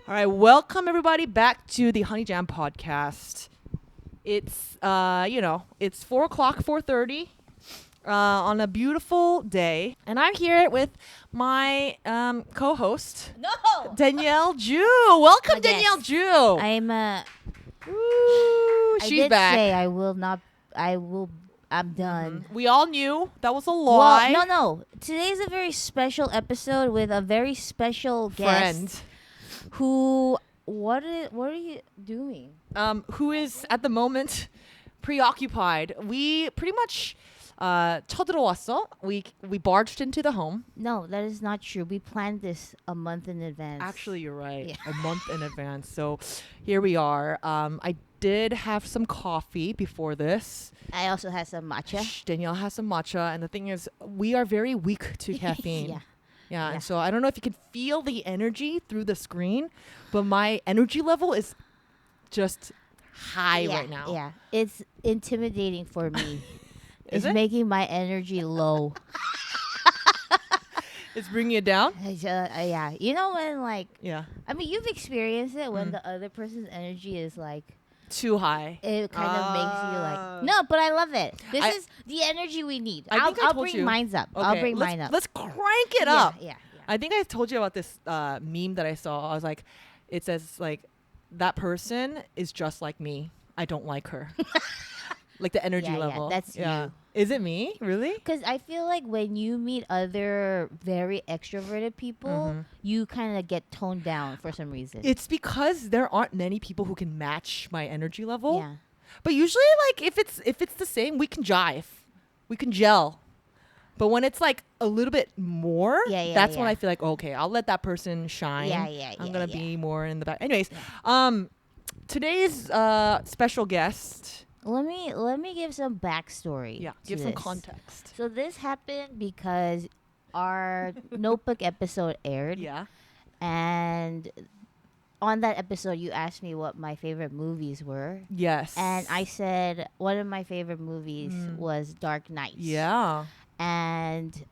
All right, welcome everybody back to the Honey Jam podcast. It's it's 4:00, 4:30, on a beautiful day, and I'm here with my co-host No. Danielle Ju. Welcome, Oh, yes. Danielle Ju. I'm Ooh, I she's did back. say I will not. I will. I'm done. We all knew that was a lie. Well, no. Today's a very special episode with a very special guest. Friend. Who? What are you doing? Who is at the moment preoccupied. We pretty much 쳐들어왔어. We barged into the home. No, that is not true. We planned this a month in advance. Actually, you're right. Yeah. A month in advance. So here we are. I did have some coffee before this. I also had some matcha. Danielle has some matcha. And the thing is, we are very weak to caffeine. Yeah. Yeah, Yeah. and so I don't know if you can feel the energy through the screen, but my energy level is just high Yeah, right now. Yeah, it's intimidating for me. Is It's it? making my energy low. It's bringing it down? Yeah, you know when Yeah. I mean you've experienced it when Mm. the other person's energy is Too high. it kind of makes you Ah. no, but I love it. This I- is the energy we need. I think I I'll told bring you. mine up. I'll Okay, bring let's- mine up. Let's crank it yeah, up. Yeah. I think I told you about this meme that I saw. I was like, it says like, that person is just like me. I don't like her. Like the energy Yeah, level. that's you. Is it me? Really? Because I feel like when you meet other very extroverted people, Mhm. you kind of get toned down for some reason. It's because there aren't many people who can match my energy level. Yeah. But usually, like if it's the same, we can jive, we can gel. But when it's like a little bit more, Yeah, that's when yeah. I feel like, okay, I'll let that person shine. I'm gonna be more in the back. Anyways, today's special guest. Let me give some backstory. Yeah, to give some this. context. So this happened because our Notebook episode aired. Yeah. And on that episode, you asked me what my favorite movies were. Yes. And I said one of my favorite movies Mm. was Dark Knight. Yeah. And,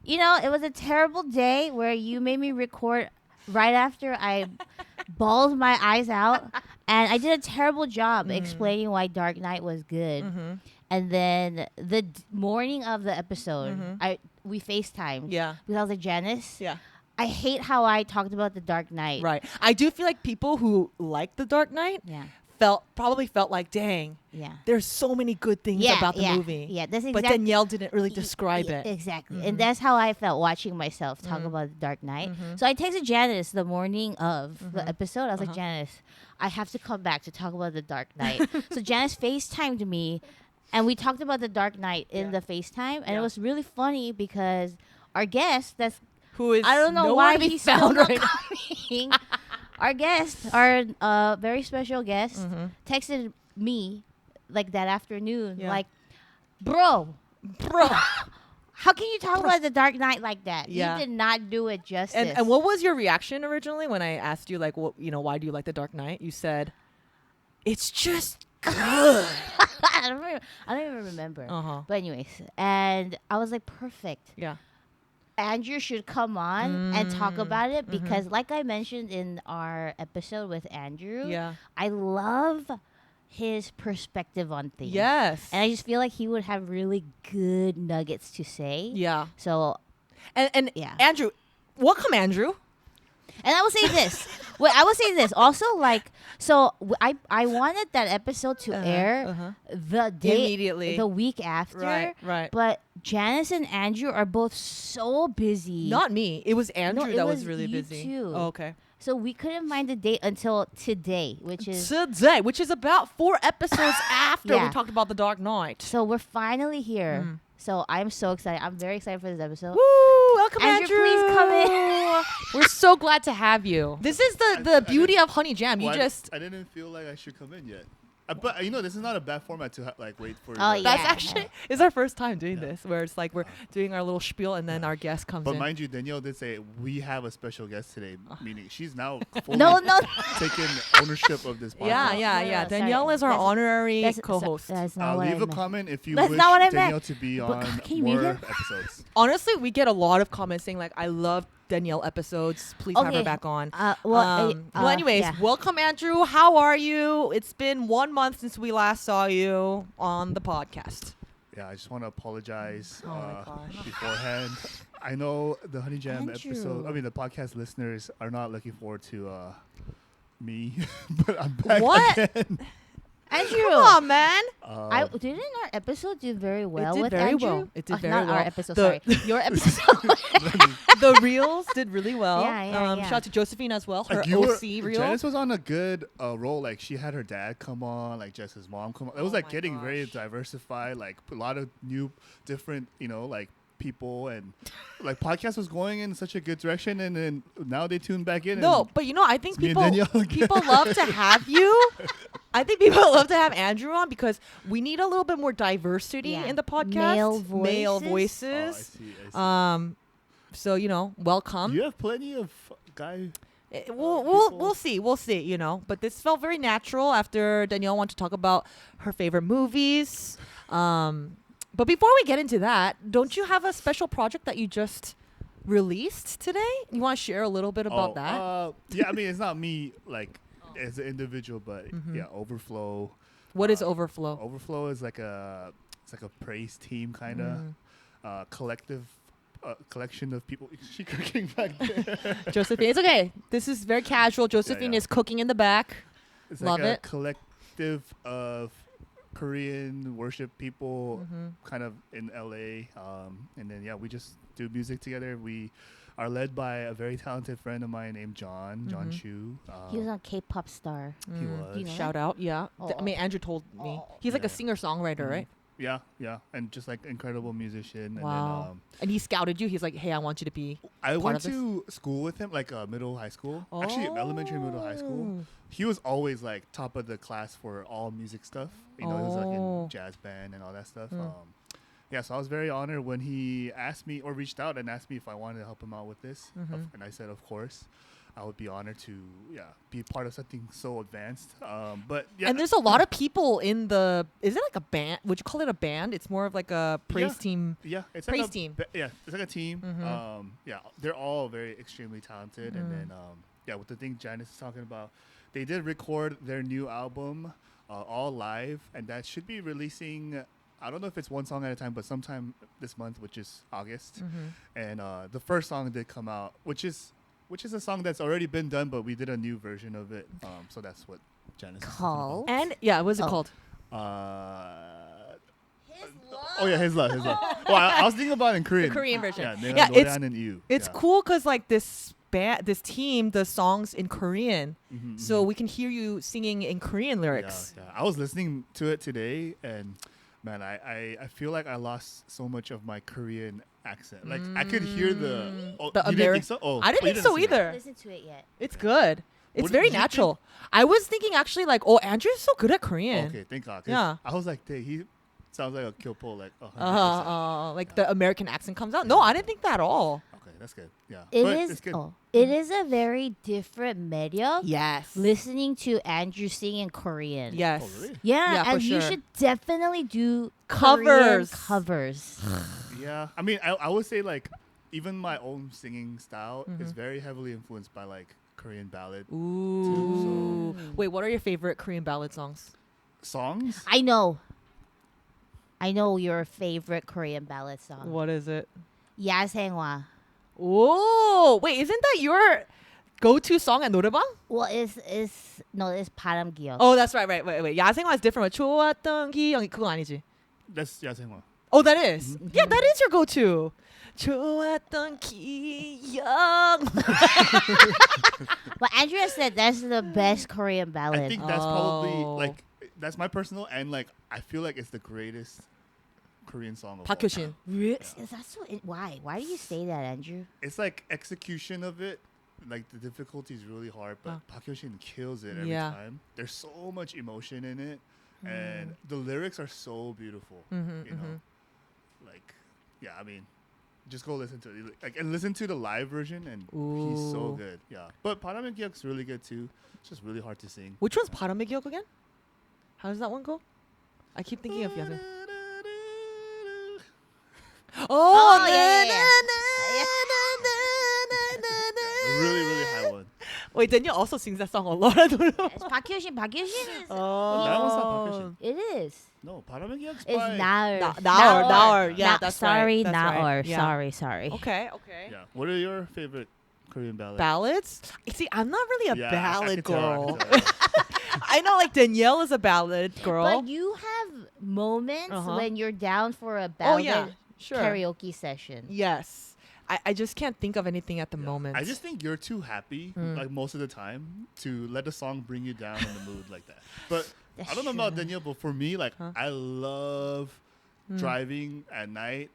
it was a terrible day where you made me record right after I bawled my eyes out. And I did a terrible job explaining why Dark Knight was good. Mm-hmm. And then the morning of the episode, Mhm. we FaceTimed. Yeah. Because I was like, Janice, Yeah. I hate how I talked about the Dark Knight. Right. I do feel like people who like the Dark Knight Yeah. probably felt like, dang, Yeah. there's so many good things about the movie. Yeah, that's But exactly. Danielle didn't really describe it. Exactly. Mhm. And that's how I felt watching myself talk Mhm. about the Dark Knight. Mhm. So I texted Janice the morning of Mhm. the episode. I was like, Uh-huh. Janice, I have to come back to talk about the Dark Knight. So Janice FaceTimed me and we talked about the Dark Knight in Yeah. the FaceTime. And Yeah. it was really funny because our guest, Who is I don't know nowhere why to be he's still found not right now. coming. Our guest, our very special guest, Mhm. texted me like that afternoon, Yeah. like, bro, Bro. how can you talk about the Dark Knight like that? Yeah. You did not do it justice. And what was your reaction originally when I asked you, like, why do you like the Dark Knight? You said, it's just good. I don't even remember. Uh-huh. But anyways, and I was like, perfect. Yeah. Andrew should come on and talk Mm, about it mhm. because, like I mentioned in our episode with Andrew, Yeah. I love his perspective on things. Yes. And I just feel like he would have really good nuggets to say. Yeah. So, And Yeah. Andrew, welcome, Andrew. and I will say this. Wait, I will say this. Also, I wanted that episode to air the day, Immediately. the week after. Right. But Janice and Andrew are both so busy. Not me. It was Andrew it that was was really you busy. too. Oh, okay. So we couldn't find the date until today, which is Today, which is about 4 episodes after we Yeah. talked about the Dark Knight. so we're finally here. Mm. So I'm so excited. I'm very excited for this episode. Woo! Welcome, Andrew, Andrew. please come in. We're so glad to have you. This is the beauty of Honey Jam. You Well, just I didn't feel like I should come in yet. But this is not a bad format to wait for. Oh, the- yeah. that's actually it's our first time doing Yeah. this, where it's like we're doing our little spiel and then our guest comes But in. mind you, Danielle did say we have a special guest today, meaning she's now fully No. taking ownership of this podcast. Yeah. No, sorry. Danielle is our That's- honorary That's co-host. That's not what Leave I a meant. comment if you That's wish not what I meant. Danielle to be But on can you read more it? episodes. Honestly, we get a lot of comments saying like, "I love Danielle episodes. Please have her Okay. back on. Well, anyways, yeah. welcome, Andrew. How are you? It's been 1 month since we last saw you on the podcast. Yeah, I just want to apologize Oh my gosh. beforehand. I know the Honey Jam episode. Andrew. I mean, the podcast listeners are not looking forward to me, but I'm back What? again. Andrew. Come on, man. Didn't our episode do very well did with very Andrew? well. It did very not well. our episode, The- sorry. Your episode. The reels did really well. Yeah. Shout out to Josephine as well. Her Like OC reel. Janice was on a good role. Like she had her dad come on, like Jess's mom come on. It was Oh like my getting very gosh. diversified. Like a lot of new, different, like people and like podcast was going in such a good direction. And then now they tune back in. No, and but I think it's me and Danielle again. people love to have you. I think people love to have Andrew on because we need a little bit more diversity Yeah. in the podcast. Male Oh, I voices. see. I see. So welcome. You have plenty of guy. We'll see. But this felt very natural after Danielle wanted to talk about her favorite movies. But before we get into that, don't you have a special project that you just released today? You want to share a little bit about that? Yeah, I mean, it's not me like as an individual, but yeah, Overflow. What is Overflow? Overflow is like a praise team kind of collective. Collection of people. Is she cooking back there? Josephine, it's okay. This is very casual. Josephine yeah. is cooking in the back. It's Love like it. a collective of Korean worship people kind of in LA. And then, we just do music together. We are led by a very talented friend of mine named John Chu. He was on K-pop Star. He was. You know Shout out, yeah. I mean, Andrew told me. He's like a Yeah. singer-songwriter, right? Yeah. And just like incredible musician. Wow. And then, And he scouted you. He's like, hey, I want you to be I part went of this? to school with him, like middle high school. Actually, elementary, middle high school. Oh. He was always like top of the class for all music stuff. He was like Oh. in jazz band and all that stuff. Mm. So I was very honored when he asked me or reached out and asked me if I wanted to help him out with this. And I said, of course. I would be honored to be part of something so advanced. But yeah, And there's a lot of people in the. Is it like a band? Would you call it a band? It's more of like a praise team. yeah, it's praise like team. Yeah, it's like a team. They're all very extremely talented. And then with the thing Janice is talking about, they did record their new album all live, and that should be releasing. I don't know if it's one song at a time, but sometime this month, which is August. And the first song did come out, which is a song that's already been done, but we did a new version of it. So that's what Janice is talking Called. And what is it called? about. His love. Well, I was thinking about it in Korean. The Korean version. Yeah, Yeah, it's and you. It's cool because like this team, the songs in Korean, so we can hear you singing in Korean lyrics. Yeah. I was listening to it today, and man, I feel like I lost so much of my Korean accent. Like I could hear the. Oh, The you didn't think Ameri- so? Oh, I didn't you think so see it. either. Listen to it yet. It's good. It's What very did you think? natural. I was thinking actually like, oh, Andrew's so good at Korean. Okay, thank God. 'cause Yeah. I was like, dang, he sounds like a Kyopo, like 100%. Like the American accent comes out. No, I didn't think that at all. Okay, that's good. Yeah, It but is. It's good. It is a very different medium. Yes. Listening to Andrew sing in Korean. Yes. Oh, really? Yeah, Yeah, for and you sure. should definitely do Covers. Korean covers. Yeah, I mean, I would say like even my own singing style is very heavily influenced by like Korean ballad Ooh. Wait, what are your favorite Korean ballad songs? songs. I know your favorite Korean ballad song. What is it? 야생화. Oh, wait, isn't that your go-to song at 노래방? Well, it's 바람 기억. Oh, that's right. Wait. 야생화 is different. 좋았던 기억이 그거 아니지? That's 야생화. Oh, that is. Yeah, that is your go-to. 좋았던 기억. But Andrea said that's the best Korean ballad. I think that's probably Oh. like that's my personal and like I feel like it's the greatest Korean song of Park all Hyo-shin. time. That's what. Why? Why do you say that, Andrew? It's like execution of it. Like the difficulty is really hard, but Park Hyo-shin kills it every Yeah. time. There's so much emotion in it, and the lyrics are so beautiful. You know, like I mean, just go listen to it, like, and listen to the live version, and he's so Ooh. good. Yeah, but 바람의 기억's really good too. It's just really hard to sing. Which one's 바람의 기억 again? How does that one go? I keep thinking of yasen. Oh, yeah. Wait, Danielle also sings that song a lot. I don't know. It's Park Hyo-shin. Park Hyo-shin is. Oh. That one's not Park Hyo-shin. It is. No, Paramegyak's It's by... Naor. Naor. Yeah, that's sorry, right. That's right. Naor. Yeah. Sorry. Okay. Yeah. What are your favorite Korean ballads? Ballads? See, I'm not really a Yeah, I ballad could tell, girl. I could tell. I know, like Danielle is a ballad girl. But you have moments when you're down for a Oh ballad yeah, sure. karaoke session. Yes. I just can't think of anything at the Yeah. moment. I just think you're too happy, like most of the time, to let the song bring you down in the mood like that. But That's I don't know about true. Danielle, but for me, like I love driving at night,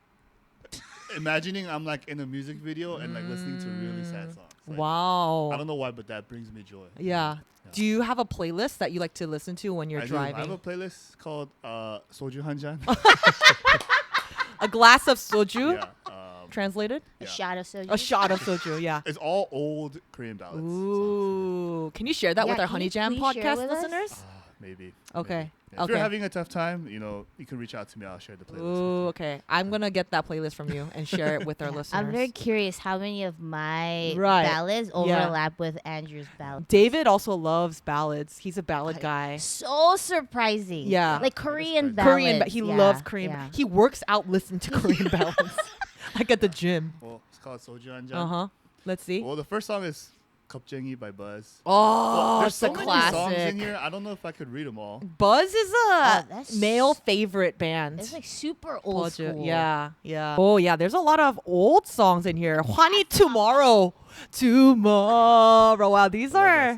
imagining I'm like in a music video and like listening to really sad songs. Like, Wow. I don't know why, but that brings me joy. Yeah. Do you have a playlist that you like to listen to when you're I driving? do. I have a playlist called Soju Hanjan. A glass of soju, Yeah. translated? A Yeah. shot of soju. A shot of soju, yeah. It's all old Korean ballads. songs. Ooh. Can you share that Yeah, with our can Honey you Jam please share podcast with us? listeners? Maybe. Okay. Maybe. Yeah. If Okay. you're having a tough time, you can reach out to me. I'll share the playlist. Ooh, okay. I'm going to get that playlist from you and share it with our listeners. I'm very curious how many of my Right. ballads Yeah. overlap with Andrew's ballads. David also loves ballads. He's a ballad guy. So surprising. Yeah. Like That is Korean crazy. ballads. Korean, but he Yeah, loves Korean. yeah. He works out listening to Korean ballads, like at the gym. Well, it's called Soju Hanjan. Uh huh. Let's see. Well, the first song is Kopjengi by Buzz. Oh, There's it's so a many classic. songs in here. I don't know if I could read them all. Buzz is a that's male favorite band. It's like super old Told you. school. Yeah, yeah. Oh, yeah. There's a lot of old songs in here. Hwani Tomorrow. Tomorrow. Wow, these I love are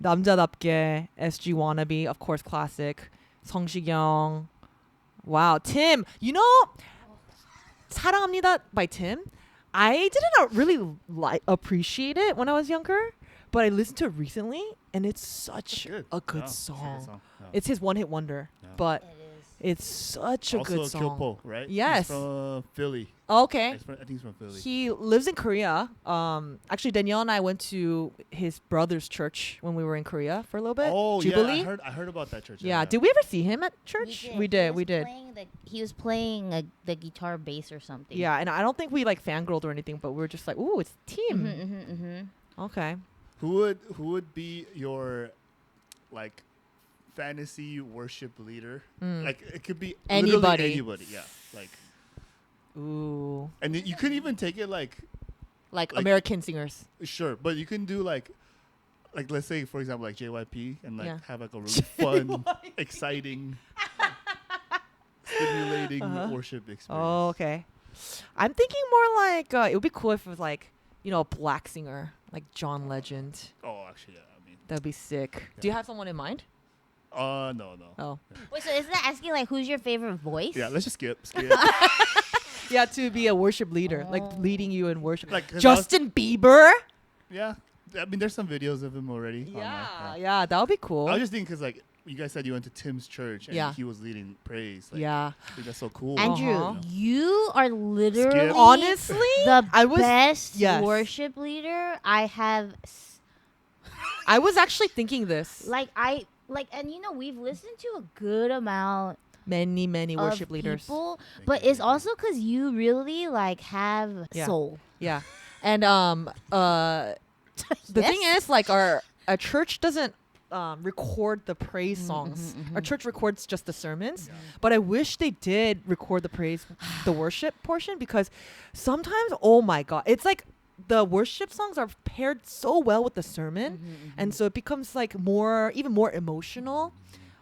that song. 남자답게, SG Wannabe, of course, classic. 성시경. Wow, Tim. You know, 사랑합니다 by Tim. I didn't really appreciate it when I was younger, but I listened to it recently, and it's such Good. a good Yeah, it's a song. Yeah. It's his one-hit wonder, Yeah. but It is. it's such a also good song. Kyopo, right? Yes. He's from Philly. Okay. I think he's from Philly. He lives in Korea. Actually, Danielle and I went to his brother's church when we were in Korea for a little bit. Oh Jubilee. yeah, I heard about that church. Yeah. Did we ever see him at church? We did. He was playing the guitar bass or something. Yeah, and I don't think we like fangirled or anything, but we were just like, "Ooh, it's Tim." Mm-hmm. Okay. Who would be your like fantasy worship leader? Like it could be literally Anybody. anybody. Yeah. Like Ooh. and then you could even take it like Like Like- American singers. sure, but you can do like let's say for example like JYP and like Yeah. have like a really fun, exciting, stimulating worship experience. Oh, okay. I'm thinking more like it would be cool if it was like, a black singer like John Legend. Oh, actually, yeah. I mean, That'd be sick. Do you have someone in mind? no. Oh. Wait, so isn't that asking like who's your favorite voice? Yeah, let's just skip. Yeah, to be a worship leader, like leading you in worship. Like 'cause Justin Bieber. Yeah, I mean, there's some videos of him already. Yeah, that would be cool. I was just thinking because like you guys said you went to Tim's church and Yeah. he was leading praise. Like, yeah. I think that's so cool. Andrew, Uh-huh. you are literally Honestly, the I was- best yes. worship leader I have. I was actually thinking this. And we've listened to a good amount Many of worship leaders. people, Thank but you, it's thank you. also because you really like have Yeah. soul. Yeah. And the thing is, like, our church doesn't record the praise songs. Our church records just the sermons. Yeah. But I wish they did record the worship portion, because sometimes, oh my God, it's like the worship songs are paired so well with the sermon, and so it becomes like even more emotional.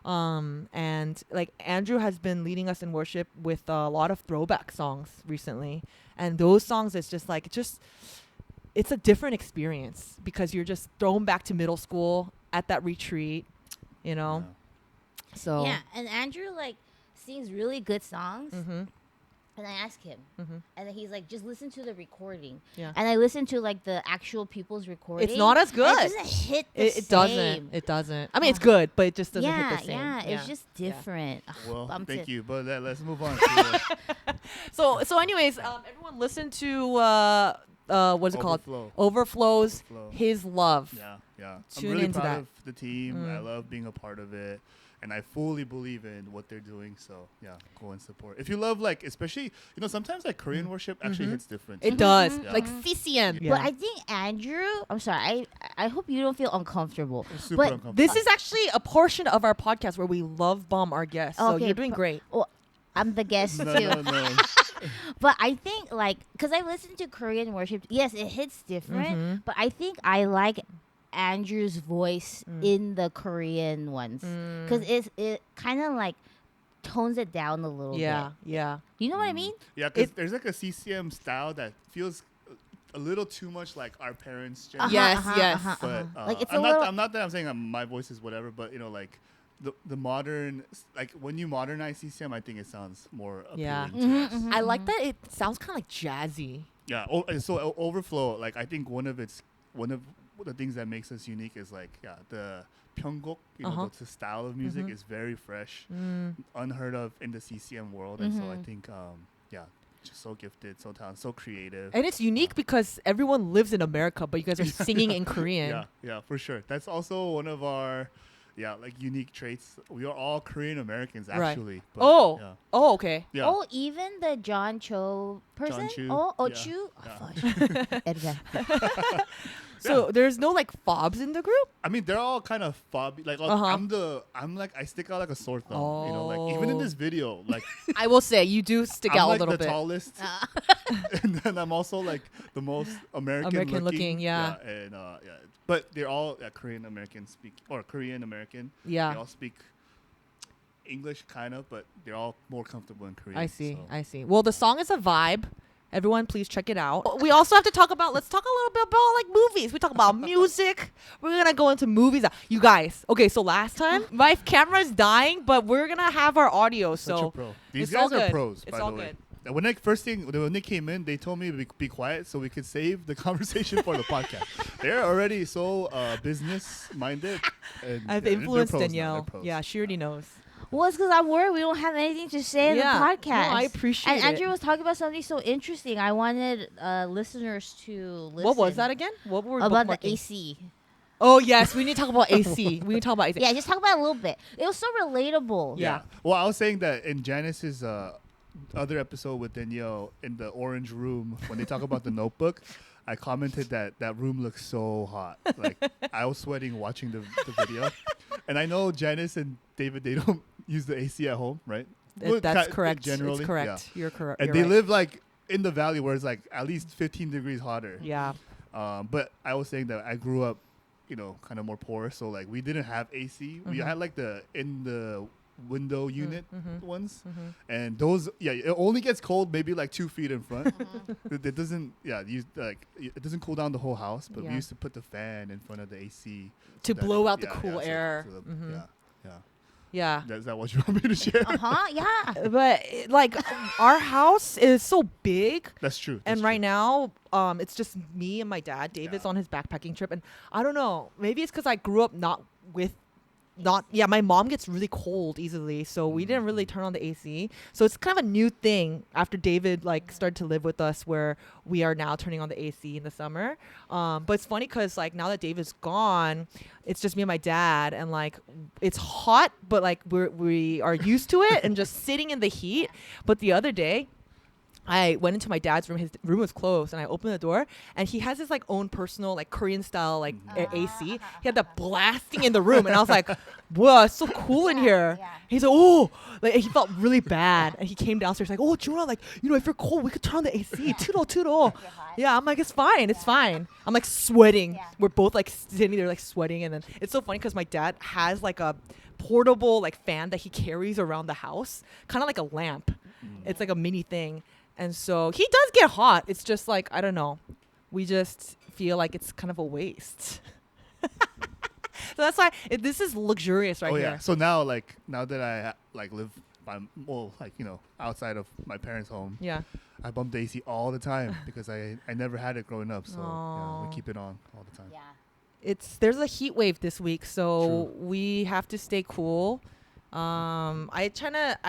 And like Andrew has been leading us in worship with a lot of throwback songs recently, and those songs, it's just like it's a different experience because you're just thrown back to middle school at that retreat, Yeah. So Yeah, and Andrew like sings really good songs, Mhm. and I ask him, Mhm. and then he's like, just listen to the recording. Yeah. And I listen to like the actual people's recording. It's not as and good. It doesn't hit the It doesn't. same. It doesn't. I mean, it's good, but it just doesn't yeah, hit the same. yeah, it's just different. Ugh, Well, I'm thank t- you. But let's move on. To, So anyways, everyone listen to what is it called? Overflow. Overflows Overflow. His Love. Yeah. Tune I'm really into proud that. of the team. I love being a part of it. and I fully believe in what they're doing. So yeah, go and support. If you love like, especially sometimes like Korean worship actually hits different. It too. does. Yeah. Like CCM. Yeah. But I think Andrew, I'm sorry, I hope you don't feel uncomfortable. It's super But uncomfortable. This is actually a portion of our podcast where we love bomb our guests. So Okay, you're doing great. Well, I'm the guest no, too. no. But I think like, cause I listen to Korean worship. Yes, it hits different. But I think I like Andrew's voice in the Korean ones, cause it kind of like tones it down a little Yeah, bit. yeah. You know what I mean? Yeah, because there's like a CCM style that feels a little too much like our parents' generation. Yes, yes. But Like, it's I'm a not. little- I'm not that I'm saying my voice is whatever, but like the modern, like when you modernize CCM, I think it sounds more appealing. Yeah. To us. I like that it sounds kind of like jazzy. Yeah. And so Overflow, like I think one of the things that makes us unique is like the Pyeongguk, the style of music is very fresh, unheard of in the CCM world, and so I think just so gifted, so talented, so creative. And it's unique because everyone lives in America, but you guys are singing in Korean. Yeah, for sure. That's also one of our like unique traits. We are all Korean Americans actually. Right. But, Oh, okay. yeah. Oh, even the John Cho person. Chu. Oh, Yeah. Chu. Yeah. Oh, Edgar. So there's no like fobs in the group? I mean, they're all kind of fobby. Like I'm like I stick out like a sore thumb. Like even in this video, like I will say you do stick I'm out like a little the bit. tallest, and then I'm also like the most American looking, yeah. and but they're all Korean American or Korean American. Yeah. They all speak English kind of, but they're all more comfortable in Korean. I see. so. I see. Well, the song is a vibe. Everyone, please check it out. We also have to talk about. Let's talk a little bit about like movies. We talk about music. We're gonna go into movies. You guys. Okay, so last time my camera's dying, but we're gonna have our audio. Such So a pro. These it's all guys are good. pros, It's by all the way. good. And when they came in, they told me to be quiet so we could save the conversation for the podcast. They're already so business minded. I've influenced Danielle. Yeah, she already knows. Well, it's because I'm worried we don't have anything to say in the Yeah. podcast. No, I appreciate And Andrew it. was talking about something so interesting. I wanted listeners to listen. What was that again? What were we About the bookmarking? AC. Oh yes, we need to talk about AC. We need to talk about AC. Yeah, just talk about it a little bit. It was so relatable. Yeah. Well, I was saying that in Janice's other episode with Danielle in the orange room when they talk about the Notebook, I commented that room looks so hot. Like I was sweating watching the video. And I know Janice and David, they don't use the AC at home, right? Well, That's correct. Generally, it's correct. You're correct. And You're they right. live like in the valley where it's like at least 15 degrees hotter. Yeah. But I was saying that I grew up, kind of more poor, so like we didn't have AC. We had like the in the window unit ones, and those it only gets cold maybe like 2 feet in front. It doesn't it doesn't cool down the whole house, but we Yeah. used to put the fan in front of the AC To so that blow out the cool so- air. so Mhm. yeah. Yeah. Is that what you want me to share? Yeah. But like our house is so big. That's true. And that's right true. now, it's just me and my dad. David's Yeah. on his backpacking trip, and I don't know. Maybe it's because I grew up my mom gets really cold easily, so we didn't really turn on the AC. So it's kind of a new thing after David like started to live with us, where we are now turning on the AC in the summer. But it's funny because like now that David's gone, it's just me and my dad, and like it's hot, but like we are used to it and just sitting in the heat. But the other day, I went into my dad's room. His room was closed, and I opened the door, and he has his like own personal like Korean style like AC. He had that blasting in the room, and I was like, "Whoa, it's so cool in here." yeah. He's like, "Oh," like he felt really bad, and he came downstairs like, "Oh, Jonah, like if you're cold, we could turn on the AC." Toodle toodle. Yeah, I'm like, "It's fine, it's fine." I'm like sweating. Yeah. We're both like sitting there like sweating, and then it's so funny because my dad has like a portable like fan that he carries around the house, kind of like a lamp. It's like a mini thing. And so he does get hot. It's just like, I don't know. We just feel like it's kind of a waste. So that's why this is luxurious right Oh here. yeah. So now that I live outside of my parents' home, Yeah. I bump the AC all the time because I never had it growing up. So Aw. we keep it on all the time. Yeah. There's a heat wave this week, so True. we have to stay cool. I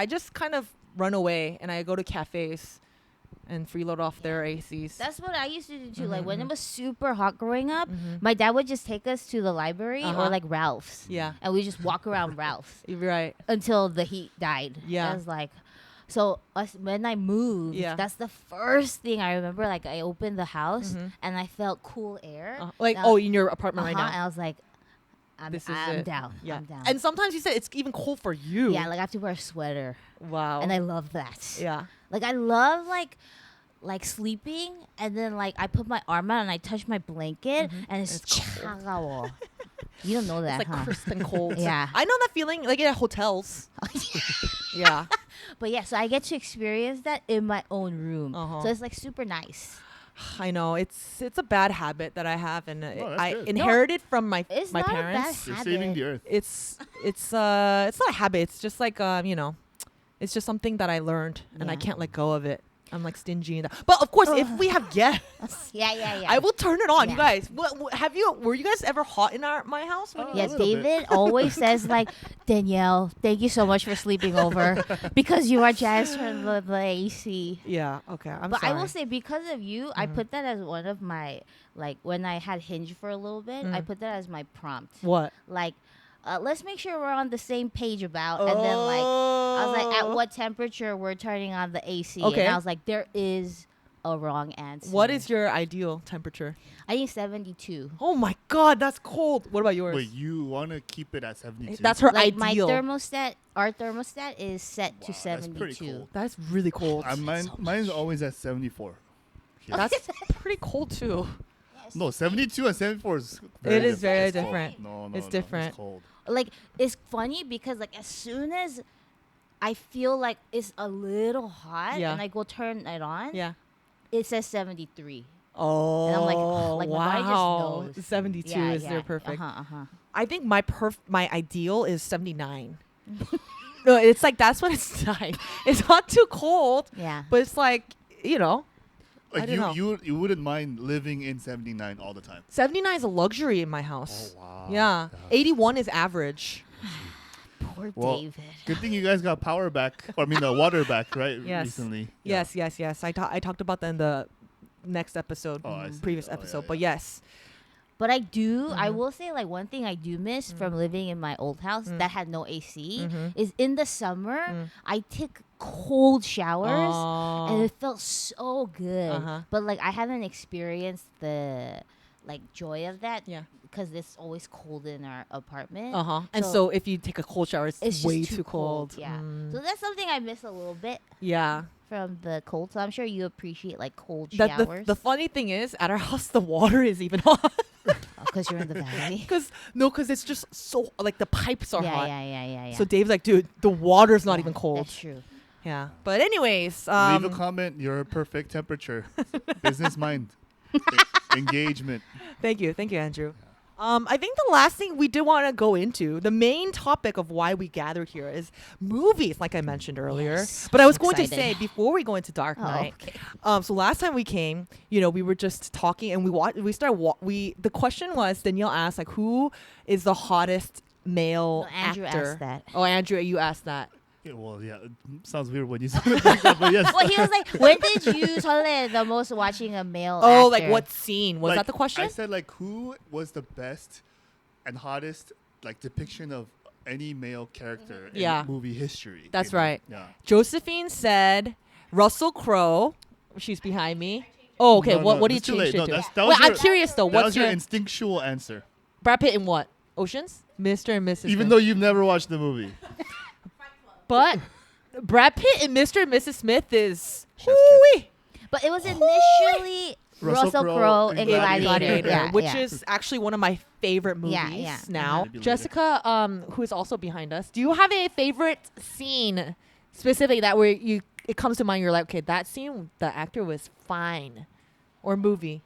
just kind of run away and I go to cafes and freeload off their ACs. That's what I used to do too. Mhm, Like when it mhm. was super hot growing up, Mhm. my dad would just take us to the library Uh-huh. or like Ralph's. Yeah. And we just walk around Ralph's You're right. until the heat died. Yeah. I was like, so when I moved, Yeah. that's the first thing I remember. Like I opened the house Mhm. and I felt cool air. Like, And I oh, was- in your apartment right And now. I was like, I'm This is I'm it. down. Yeah. I'm down. And sometimes you said it's even cold for you. yeah, like I have to wear a sweater. Wow. And I love that. yeah. Like I love like sleeping and then like I put my arm out and I touch my blanket and it's cold. 차가워. You don't know that, It's like huh? crisp and cold. Yeah. I know that feeling like at hotels. Yeah. But yeah, so I get to experience that in my own room. Uh-huh. So it's like super nice. I know it's a bad habit that I have, and that's I good. inherited from my It's my not parents. a You're bad saving habit. the earth. It's not a habit. It's just like you know, it's just something that I learned, and I Yeah. can't let go of it. I'm like stingy, and but of course, if we have guests, Yeah. I will turn it on. You Yeah. guys, were you guys ever hot in my house? When you Yeah, A little bit. David always says like, Danielle, thank you so much for sleeping over because you are Janice from the AC. Yeah. Okay. I'm But sorry. I will say because of you, I put that as one of my like when I had Hinge for a little bit, I put that as my prompt. What? Like, let's make sure we're on the same page about, and then like I was like, at what temperature we're turning on the AC? Okay. And I was like, there is a wrong answer. What is your ideal temperature? I think 72. Oh my God, that's cold. What about yours? Wait, you want to keep it at 72? That's her Like my ideal. thermostat, our thermostat is set to Wow, that's 72. pretty cool. That's really cold. Mine's always at 74. Here. That's pretty cold too. No, 72 and 74 is It is very It's cold. different. No, It's no, different. It's cold. Like it's funny because like as soon as I feel like it's a little hot Yeah. and I go turn it on, Yeah. it says 73. Oh, And I'm like, ugh, like, my body just wow. knows. 72 Yeah, is yeah. their perfect. Uh-huh. I think my ideal is 79. No, it's like that's when it's nice. It's not too cold, Yeah. but it's like, you know, I Like don't know. you wouldn't mind living in 79 all the time. 79 is a luxury in my house. Oh wow. Yeah. 81 is average. Poor Well, David. Good thing you guys got power back. Or I mean, the water back, right? Yes. Recently. Yeah. Yes. I talked about that in the next episode, Oh, I see. previous Oh, yeah, episode. yeah. But yes. But I Mm-hmm. will say like one thing I do miss from living in my old house Mm. that had no AC Mhm. is in the summer Mm. I take cold showers Oh. and it felt so good. Uh-huh. But like I haven't experienced the like joy of that Yeah. because it's always cold in our apartment. Uh-huh. And so if you take a cold shower, it's It's way just too cold. Yeah. Mm. So that's something I miss a little bit Yeah. from the cold. So I'm sure you appreciate like cold That showers the funny thing is, at our house, the water is even hot. because you're in the valley. Because it's just so, like, the pipes are hot. Yeah. So Dave's like, dude, the water's not Yeah, even cold. That's true. Yeah. But anyways, Leave a comment. Your perfect temperature. Business mind. Engagement. thank you, Andrew. I think the last thing we did want to go into, the main topic of why we gathered here is movies, like I mentioned earlier. Yes, But I was so going to excited. say, before we go into Dark Oh, Knight, okay. so last time we came, we were just talking and the question was, Danielle asked, like, who is the hottest male No, Andrew actor? asked that. Oh, Andrew, you asked that. Yeah, well, yeah. It sounds weird when you say it like that, but yes. Well, he was like, when did you 설레 the most watching a male Oh, actor? like what scene? Was Like, that the question? I said like who was the best and hottest like depiction of any male character Yeah. in movie history. That's you know? right. Yeah. Josephine said Russell Crowe. She's behind me. Oh, okay. No, what no, do you it's too change late. it No, to? that's- that Wait, was I'm your- curious though. That What's was your instinctual answer. Brad Pitt in what? Oceans? Mr. and Mrs. Even Smith. though you've never watched the movie. But Brad Pitt and Mr. and Mrs. Smith is Chef's Hoo-wee. But it was initially Russell Russell Crowe Crowe in in Gladiator. Gladiator. Yeah, which yeah. is actually one of my favorite movies Yeah, yeah. now. Maybe later. Jessica, who is also behind us, do you have a favorite scene specifically that where it comes to mind? You're like, okay, that scene, the actor was fine, or movie.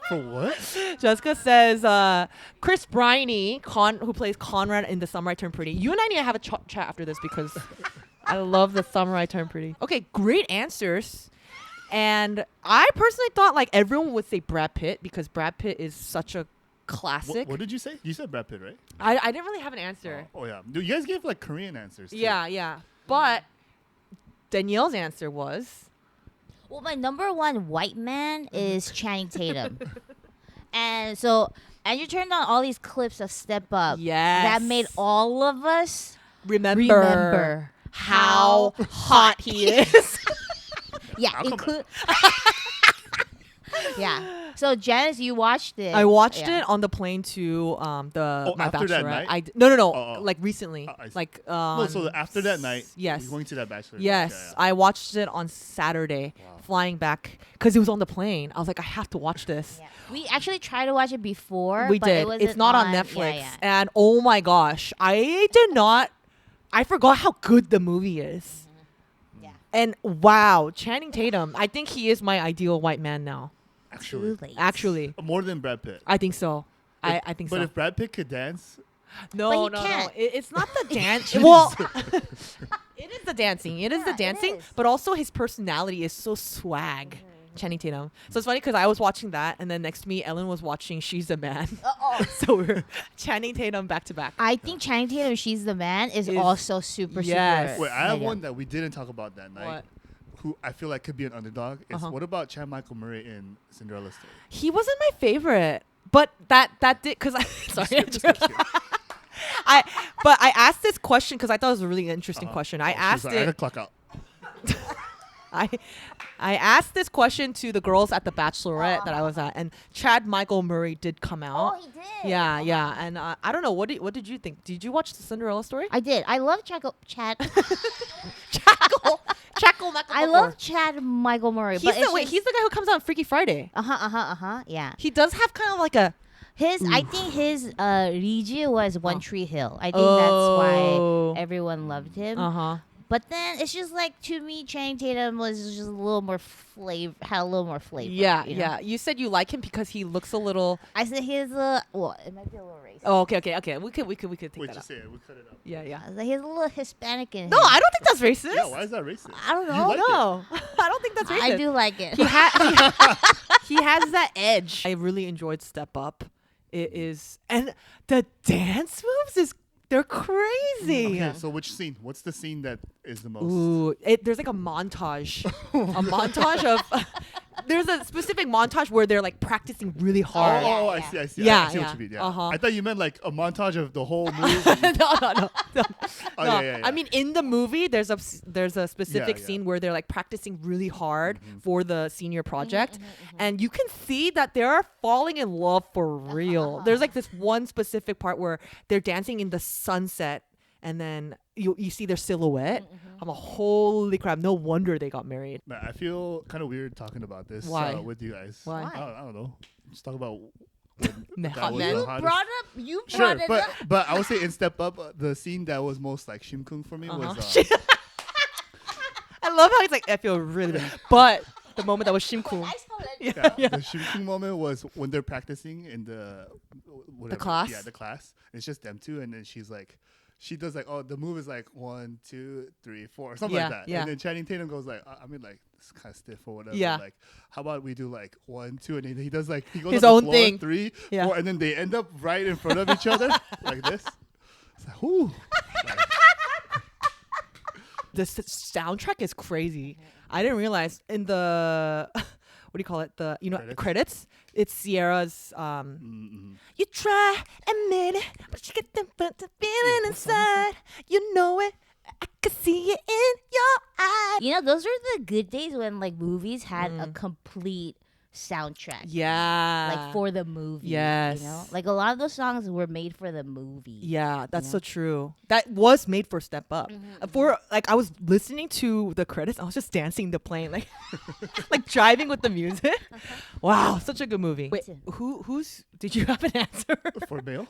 For what? Jessica says, Chris Briney, who plays Conrad in The Summer I Turned Pretty. You and I need to have a chat after this because I love The Summer I Turned Pretty. Okay, great answers. And I personally thought like everyone would say Brad Pitt because Brad Pitt is such a classic. What did you say? You said Brad Pitt, right? I didn't really have an answer. Oh yeah. Dude, you guys gave like Korean answers. Too. Yeah. But Danielle's answer was Well, my number one white man Mm-hmm. is Channing Tatum. And you turned on all these clips of Step Up. yes. That made all of us remember how hot he is. Yeah, I'll come include. Yeah. So Janice, you watched it. I watched Yeah. it on the plane to my after that bachelorette. night? No, Oh. like recently, I see. like No, so after that night, yes, you're going to that bachelor. yes, Yeah. I watched it on Saturday, Wow. flying back because it was on the plane. I was like, I have to watch this. Yeah. We actually tried to watch it before. We but did. It wasn't It's not on Netflix, Yeah, yeah. and oh my gosh, I did not. I forgot how good the movie is. Yeah. And wow, Channing Tatum. I think he is my ideal white man now. Actually, Too late. Actually, more than Brad Pitt. I think so. I think But so. if Brad Pitt could dance, No, But he no, no. can't. It's not the dance. Well, it is the dancing. It is the Yeah, it dancing, is. but also his personality is so swag. Channing Tatum. So it's funny because I was watching that, and then next to me, Ellen was watching She's the Man. So we're Channing Tatum back to back. I think Channing Tatum, She's the Man, is Is- also super, Yes. super. wait, I have mega. one that we didn't talk about that night. What? Who I feel like could be an underdog is Uh-huh. what about Chad Michael Murray in Cinderella Story? He wasn't my favorite, but that did because I sorry. Just kidding. But I asked this question because I thought it was a really interesting question. I She's asked like, I it. gotta clock out. I asked this question to the girls at the Bachelorette that I was at, and Chad Michael Murray did come out. Oh, he did. Yeah, yeah, and I don't know what did you think? Did you watch the Cinderella story? I did. I love Chad. Chackle, I love Chad Michael Murray. He's but the he's the guy who comes out on Freaky Friday. Yeah. He does have kind of like a I think his Riji was One Tree Hill. I think Oh. that's why everyone loved him. huh. But then it's just like, to me, Channing Tatum was just a little more flavor, had a little more flavor. Yeah, you know? yeah. You said you like him because he looks a little. I said he's a, well, it might be a little racist. Oh, okay. We could take Wait, that just out. say it. We cut it out. Yeah, yeah. I was like, he's a little Hispanic in him. No, I don't think that's racist. Yeah, why is that racist? I don't You know. like it? No, I don't think that's racist. I do like it. He has that edge. I really enjoyed Step Up. It is, and the dance moves they're crazy. Okay, so which scene? What's the scene that is the most? Ooh, there's like a montage, a montage of. There's a specific montage where they're like practicing really hard. Oh, Yeah, I yeah. see. I see. Yeah, I see yeah. what you mean. Yeah. Uh-huh. I thought you meant like a montage of the whole movie. no. Oh, No, yeah. I mean, in the movie, there's a specific Yeah. scene where they're like practicing really hard Mm-hmm. for the senior project, and you can see that they're falling in love for real. There's like this one specific part where they're dancing in the sunset, and then you see their silhouette. I'm a holy crap! No wonder they got married. Man, I feel kind of weird talking about this Why? with you guys. Why? I don't know. Just talk about. When Hot was men. the You hottest- You Sure, brought it but up. but I would say in Step Up, the scene that was most like Shimkung for me was. I love how he's like, I feel really bad. But the moment that was Shimkung. Yeah, Yeah. the Shimkung moment was when they're practicing in the whatever, class? Yeah, the class. It's just them two, and then she does like, oh, the move is like 1, 2, 3, 4, something Yeah, like that. yeah. And then Channing Tatum goes like, I mean, like it's kind of stiff or whatever. Yeah. Like, how about we do like 1, 2, and then he does like he goes His on the own floor, thing. 3, Yeah. 4, and then they end up right in front of each other like this. It's like, whoo. The soundtrack is crazy. I didn't realize in the what do you call it? The credits. It's Sierra's You try admit it, but you get the feeling inside. You know it. I can see it in your eyes. You know, those are the good days when like movies had a complete soundtrack. Yeah. Like for the movie. Yes. You know? Like a lot of those songs were made for the movie. Yeah, that's know? so true. That was made for Step Up. For like, I was listening to the credits. I was just dancing the plane, like, like driving with the music. Wow, such a good movie. Wait, who's? Did you have an answer? For male.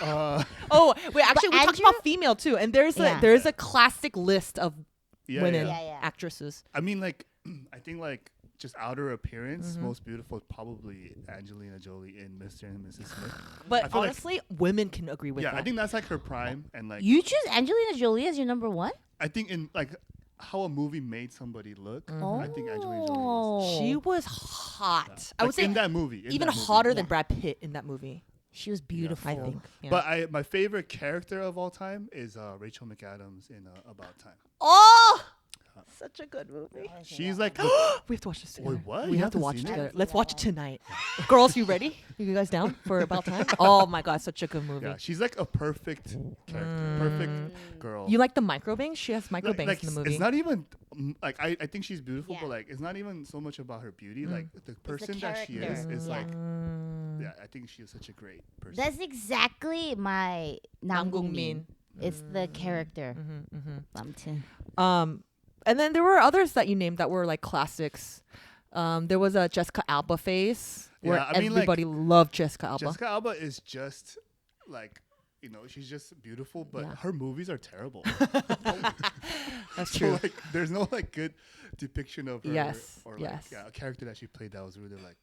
Oh, wait. Actually, we talked Andrew- about female too, and there's a classic list of Yeah, women yeah. Yeah. actresses. I mean, like, I think like just outer appearance, Mm-hmm. most beautiful is probably Angelina Jolie in Mr. and Mrs. Smith. I But feel like- honestly, women can agree with Yeah, that. I think that's like her prime, and like You choose Angelina Jolie as your number one? I think in like how a movie made somebody look, Mm-hmm. I think Angelina Jolie she was hot. is. I would say in that movie, even hotter than Brad Pitt in that movie. She was beautiful. I think. Yeah. But my favorite character of all time is Rachel McAdams in About Time. Oh, such a good movie. She's like, We have to watch this together. Wait, what? We You have to haven't watch it seen it? together. Let's watch it tonight. Girls, you ready? You guys down for about time? Oh my god, such a good movie. yeah, she's like a perfect character, perfect girl. You like the micro bangs? She has micro like, bangs like, in the movie. It's not even like I think she's beautiful, Yeah. but like it's not even so much about her beauty. Like the person that she character. is Yeah. like yeah, I think she is such a great person. That's exactly my Namgung Namgung Min. It's the character. And then there were others that you named that were like classics. There was a Jessica Alba phase where Yeah, I mean, like, everybody loved Jessica Alba. Jessica Alba is just like, you know, she's just beautiful, but Yeah. her movies are terrible. That's So true. like, there's no like good depiction of her. Yes, Or yes. like, yeah, a character that she played that was really like.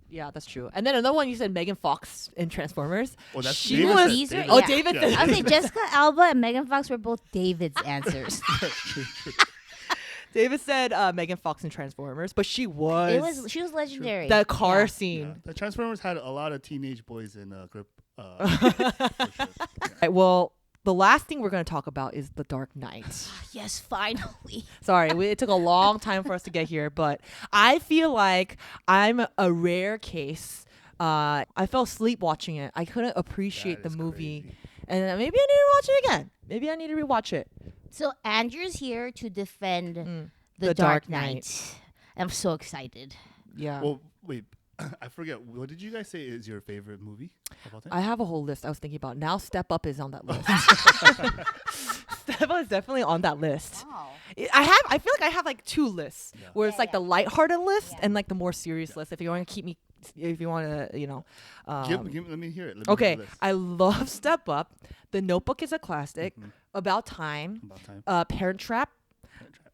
Yeah, that's true. And then another one you said, Megan Fox in Transformers. Oh, that's She David was. said- These are- David- Oh, Yeah. David. Yeah. said- I would say Jessica Alba and Megan Fox were both David's answers. David said Megan Fox in Transformers, but she was. She was legendary. The car Yeah. scene. Yeah. The Transformers had a lot of teenage boys in grip. For sure. Yeah. Right, well, the last thing we're going to talk about is The Dark Knight. Yes, finally. Sorry, it took a long time for us to get here, but I feel like I'm a rare case. I fell asleep watching it. I couldn't appreciate That the is movie, crazy. and maybe I need to watch it again. Maybe I need to rewatch it. So Andrew's here to defend The the Dark Dark Knight. I'm so excited. Yeah. Well, wait. I forget. What did you guys say is your favorite movie of all time? I have a whole list I was thinking about. Now Step Up is on that list. Step Up is definitely on that list. Wow. I feel like I have like two lists Yeah. where it's Yeah, like yeah. the lighthearted list Yeah. and like the more serious list. If you want to keep me, if you want to, Let me hear it. Let me okay, hear the list. I love Step Up. The Notebook is a classic. About Time. About time. Parent Trap.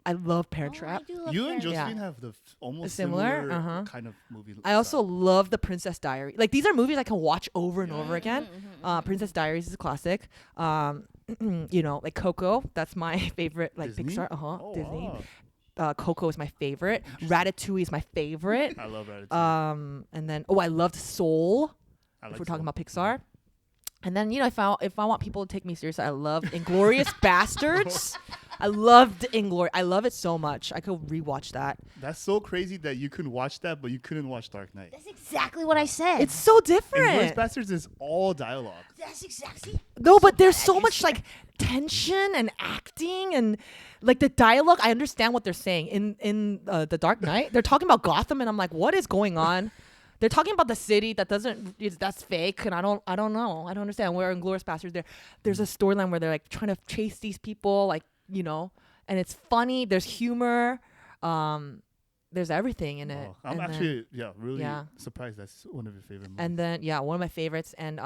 I love Parent Oh, Trap. I do love You and Parent Josephine Yeah. have the almost Similar? similar, Uh-huh. kind of movie. I also style. love The Princess Diary. Like these are movies I can watch over and over again. Mm-hmm, Princess Diaries is a classic. You know, like Coco. That's my favorite. Like Disney? Pixar. Oh, Disney. wow. Coco is my favorite. Interesting. Ratatouille is my favorite. I love Ratatouille. And then I loved Soul. I If like we're talking Soul. about Pixar. And then if I want people to take me seriously, I love Inglorious Bastards. I loved Inglorious. I love it so much. I could rewatch that. That's so crazy that you could watch that, but you couldn't watch Dark Knight. That's exactly what I said. It's so Inglourious different. Bastards is all dialogue. That's exactly. No, but there's so much like tension and acting and like the dialogue. I understand what they're saying in The Dark Knight. They're talking about Gotham, and I'm like, what is going on? They're talking about the city that's fake, and I don't know. I don't understand. Where in Glorious Bastards, there's a storyline where they're like trying to chase these people, like and it's funny. There's humor. There's everything in it. Oh, I'm And then- actually really yeah. surprised that's one of your favorite movies. And then one of my favorites, and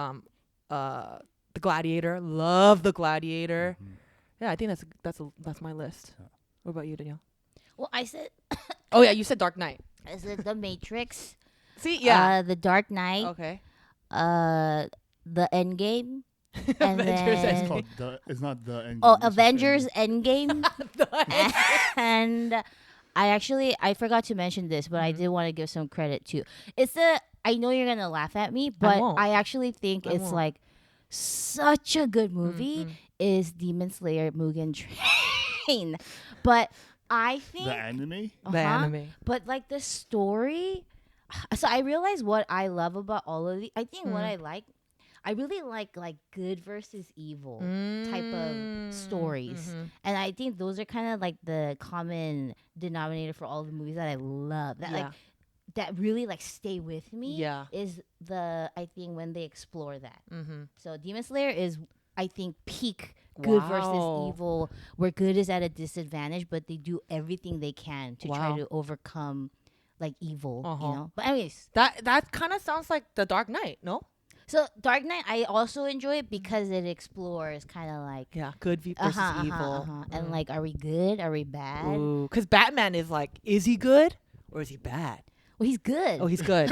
The Gladiator. Love The Gladiator. Mhm. Yeah, I think that's my list. Yeah. What about you, Danielle? Well, I said Oh yeah, you said Dark Knight. The Matrix. See, The Dark Knight. Okay. The Endgame. And Avengers then It's called it's not the end. oh, Game, it's just Avengers Endgame. Endgame. And I forgot to mention this, but I did want to give some credit to. I know you're gonna laugh at me, but won't. I actually think I it's won't. like such a good movie. Is Demon Slayer Mugen Train? But I think The anime. The uh-huh. anime. But like the story, so I realize what I love about all of these. I think what I really like good versus evil type of stories, and I think those are kind of like the common denominator for all the movies that I love. That like that really like stay with me. Yeah. Is I think when they explore that. Mm-hmm. So Demon Slayer is I think peak good Wow. versus evil, where good is at a disadvantage, but they do everything they can to try Wow. to overcome like evil, Uh-huh. you know. But anyways, That kind of sounds like The Dark Knight, no? so Dark Knight I also enjoy it because it explores kind of like Yeah, good versus evil. and like, are we good? Are we bad? Because Batman is like, is he good or is he bad? Well, he's good. Oh, he's good.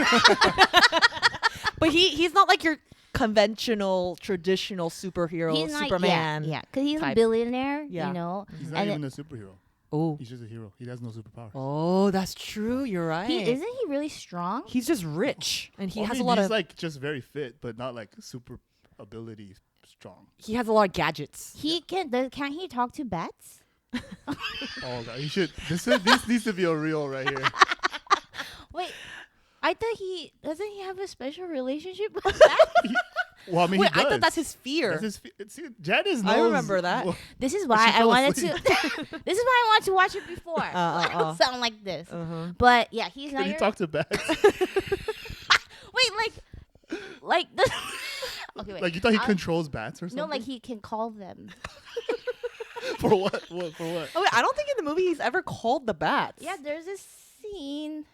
But he's not like your conventional, traditional superhero, he's not, Superman. yeah, because he's a type. billionaire, Yeah. you know. He's not And even a superhero. Oh, He's just a hero. He has no superpowers. oh, that's true. You're right. Isn't he really strong? He's just rich, and he Well, I has mean, a lot he's of like just very fit, but not like super ability strong. he has a lot of gadgets. He can't he talk to bats? Oh god, you should. This needs to be a reel right here. Wait, I thought doesn't he have a special relationship with that? Well, I mean, Wait, he does. I thought that's his fear. That's his see, Janice knows. I remember that. Well, This is she why I fell wanted asleep. to. This is why I wanted to watch it before. I don't sound like this. Uh-huh. But yeah, he's not Can you your. talk to Beth? Wait, like this. Okay, wait. Like you thought he I'll- controls bats or something? No, like he can call them. For what? For what? Oh, wait, I don't think in the movie he's ever called the bats. Yeah, there's a scene.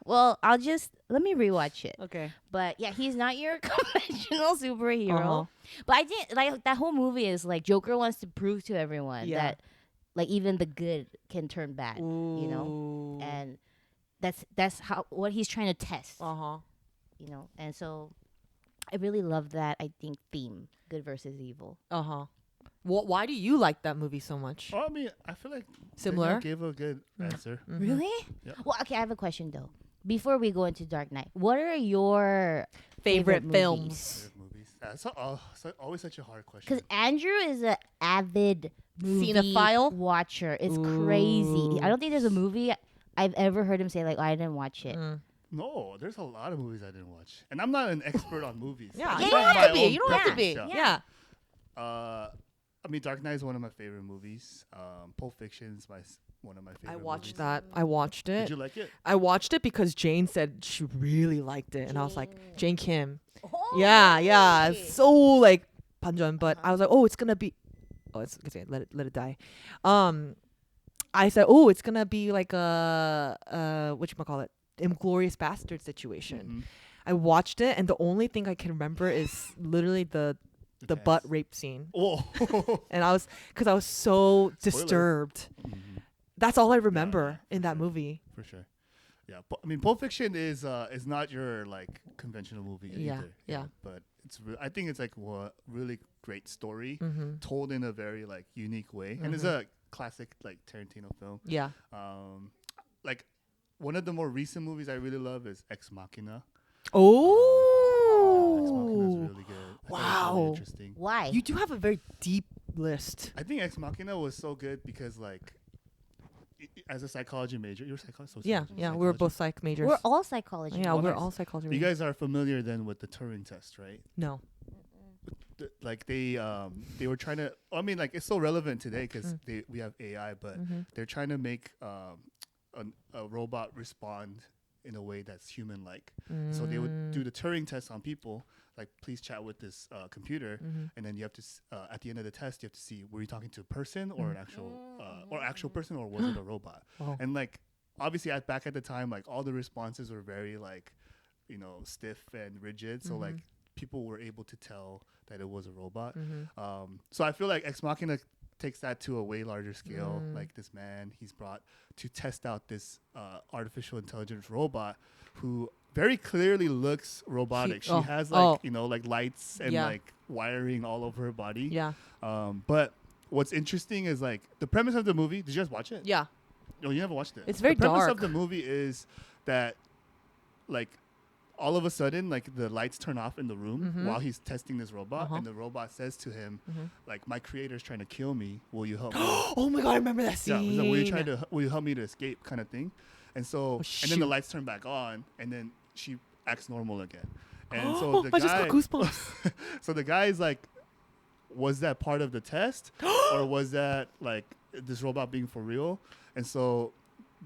Well, let me rewatch it. Okay. But yeah, he's not your conventional superhero. Uh-huh. But I think like that whole movie is like Joker wants to prove to everyone Yeah. that like even the good can turn bad, you know? Ooh. And that's what he's trying to test, Uh-huh. you know? And so I really love that theme, good versus evil. Uh-huh. Why do you like that movie so much? Oh, I mean, I feel like Similar? Daniel gave a good answer. Mhm. Really? Yeah. Well, okay, I have a question though. Before we go into Dark Knight, what are your Favorite movies? films? Favorite movies. That's always such a hard question. Because Andrew is an avid movie Cinephile? watcher. It's crazy. Ooh. I don't think there's a movie I've ever heard him say like, I didn't watch it. Mm. No, there's a lot of movies I didn't watch, and I'm not an expert on movies. Yeah, I you just don't have have to my be. own You don't have to be. preference, Yeah. I mean, Dark Knight is one of my favorite movies. Pulp Fiction is one of my favorite. I watched movies. that. I watched Did it. you like it? I watched it because Jane said she really liked it, and I was like, Jane Kim. Oh, Yeah, yeah. really? It's so like panjun, but I was like, oh, it's gonna be. Oh, it's okay. Let it die. I said, oh, it's gonna be like a whatchamacallit, Inglorious Bastard situation. Mhm. I watched it, and the only thing I can remember is literally the butt dance. rape scene, Oh. and I was so disturbed. Mhm. That's all I remember yeah, in that sure. movie. For sure. Yeah, I mean, Pulp Fiction is not your like conventional movie Yeah, either. yeah. But I think it's like a really great story Mm-hmm. told in a very like unique way, and it's a classic like Tarantino film. Yeah. Like one of the more recent movies I really love is Ex Machina. Ex Machina is Oh, really good. I thought it was Wow. really interesting. Why? you do have a very deep list. I think Ex Machina was so good because like as a psychology major, you're a psychologist. Yeah, yeah. We were both psych majors. We're all psychology. Yeah, Well, we're nice. all psychology You majors. guys are familiar then with the Turing test, right? No. Like they were trying to. I mean, like it's so relevant today because we have AI, but they're trying to make a robot respond in a way that's human-like. So they would do the Turing test on people, like please chat with this computer, and then you have to at the end of the test you have to see were you talking to a person or an actual person or was it a robot? Wow. And like obviously back at the time, like all the responses were very like stiff and rigid. So like people were able to tell that it was a robot. So I feel like Ex Machina takes that to a way larger scale. Like this man, he's brought to test out this artificial intelligence robot who very clearly looks robotic. She has like like lights and like wiring all over her body. Yeah. But what's interesting is like the premise of the movie. Did you guys watch it? Yeah. No, you never watched it. It's very the premise dark. of the movie is that like all of a sudden like the lights turn off in the room while he's testing this robot, and the robot says to him like, my creator's trying to kill me, will you help me? Oh my god, I remember that scene. Yeah, he's like, will you help me to escape kind of thing? And so and then the shoot. lights turn back on and then she acts normal again. And so the I just got guy goosebumps. so the guy is like, was that part of the test or was that like this robot being for real? And so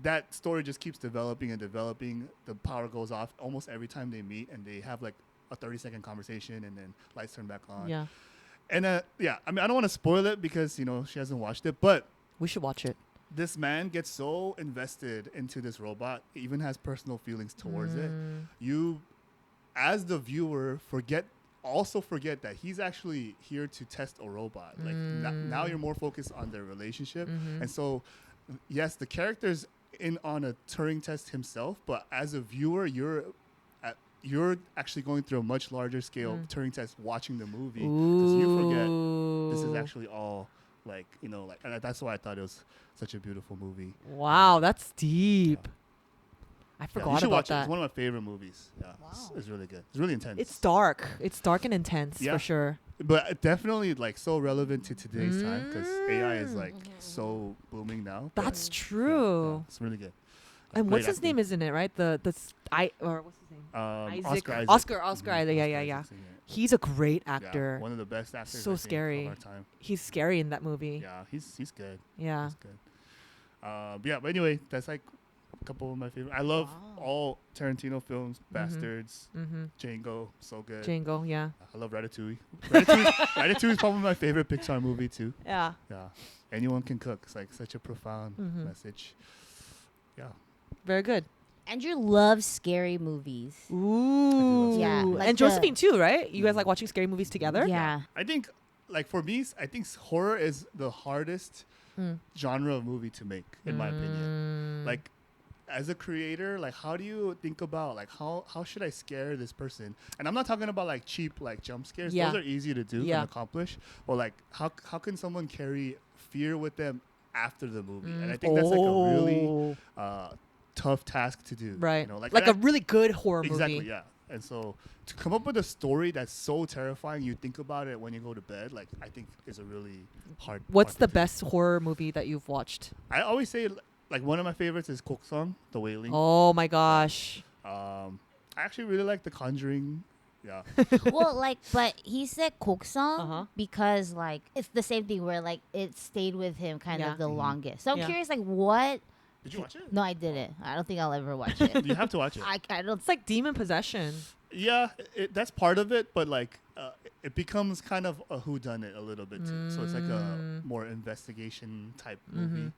that story just keeps developing and developing. The power goes off almost every time they meet, and they have like a 30-second conversation, and then lights turn back on. Yeah. And yeah, I mean, I don't want to spoil it because she hasn't watched it, but We should watch it. this man gets so invested into this robot, even has personal feelings towards it. You, as the viewer, forget that he's actually here to test a robot. Like now you're more focused on their relationship, and so yes, the character's in on a Turing test himself, but as a viewer, you're actually going through a much larger scale Turing test watching the movie because you forget this is actually all like and that's why I thought it was such a beautiful movie. Wow, that's deep. I you forgot should about watch it. that. It's one of my favorite movies. Yeah, it's really good. It's really intense. It's dark. It's dark and intense Yeah. for sure. But definitely like so relevant to today's time because AI is like so booming now. but, That's yeah, true. it's really good. And Great what's his name, isn't it? Right? Or what's his name? Oscar Isaac. Oscar Mhm. Isaac. Yeah. Isaac's in it. He's a great Yeah, actor. one of the best actors. So I think, scary. of our time. He's scary in that movie. Yeah, he's good. Yeah. He's good. Yeah, but anyway, that's like a couple of my favorite. I love all Tarantino films. Bastards, Mm-hmm. Django, so good. Django. Yeah. I love Ratatouille. Ratatouille is probably my favorite Pixar movie too. Yeah. Yeah, anyone can cook. It's like such a profound Mhm. message. Yeah, Very good. Andrew loves scary movies. Ooh. Yeah, like and the- Josephine too, right? You guys like watching scary movies together? Yeah. I think like for me, I think horror is the hardest Mm. genre of movie to make, in my opinion. Like as a creator, like how do you think about like how should I scare this person? And I'm not talking about like cheap like jump scares. Yeah. Those are easy to do Yeah. and accomplish. Or like how can someone carry fear with them after the movie? And I think that's like a really tough task to do. right. You know, Like and a really good horror exactly, movie. yeah. And so to come up with a story that's so terrifying, you think about it when you go to bed, like I think is a really hard. What's hard the thing to best horror movie that you've watched? do. I always say like one of my favorites is Koksong, The Wailing. Oh my gosh. I actually really like The Conjuring. Yeah. Well, like, but he said Koksong Uh-huh. because, like, it's the same thing where, like, it stayed with him kind Yeah. of the Mhm. longest. So I'm Yeah. curious, like, what? Did you watch it? No, I didn't. I don't think I'll ever watch it. You have to watch it. I don't. It's like demon possession. Yeah, that's part of it, but like it becomes kind of a whodunit a little bit too. So it's like a more investigation type movie.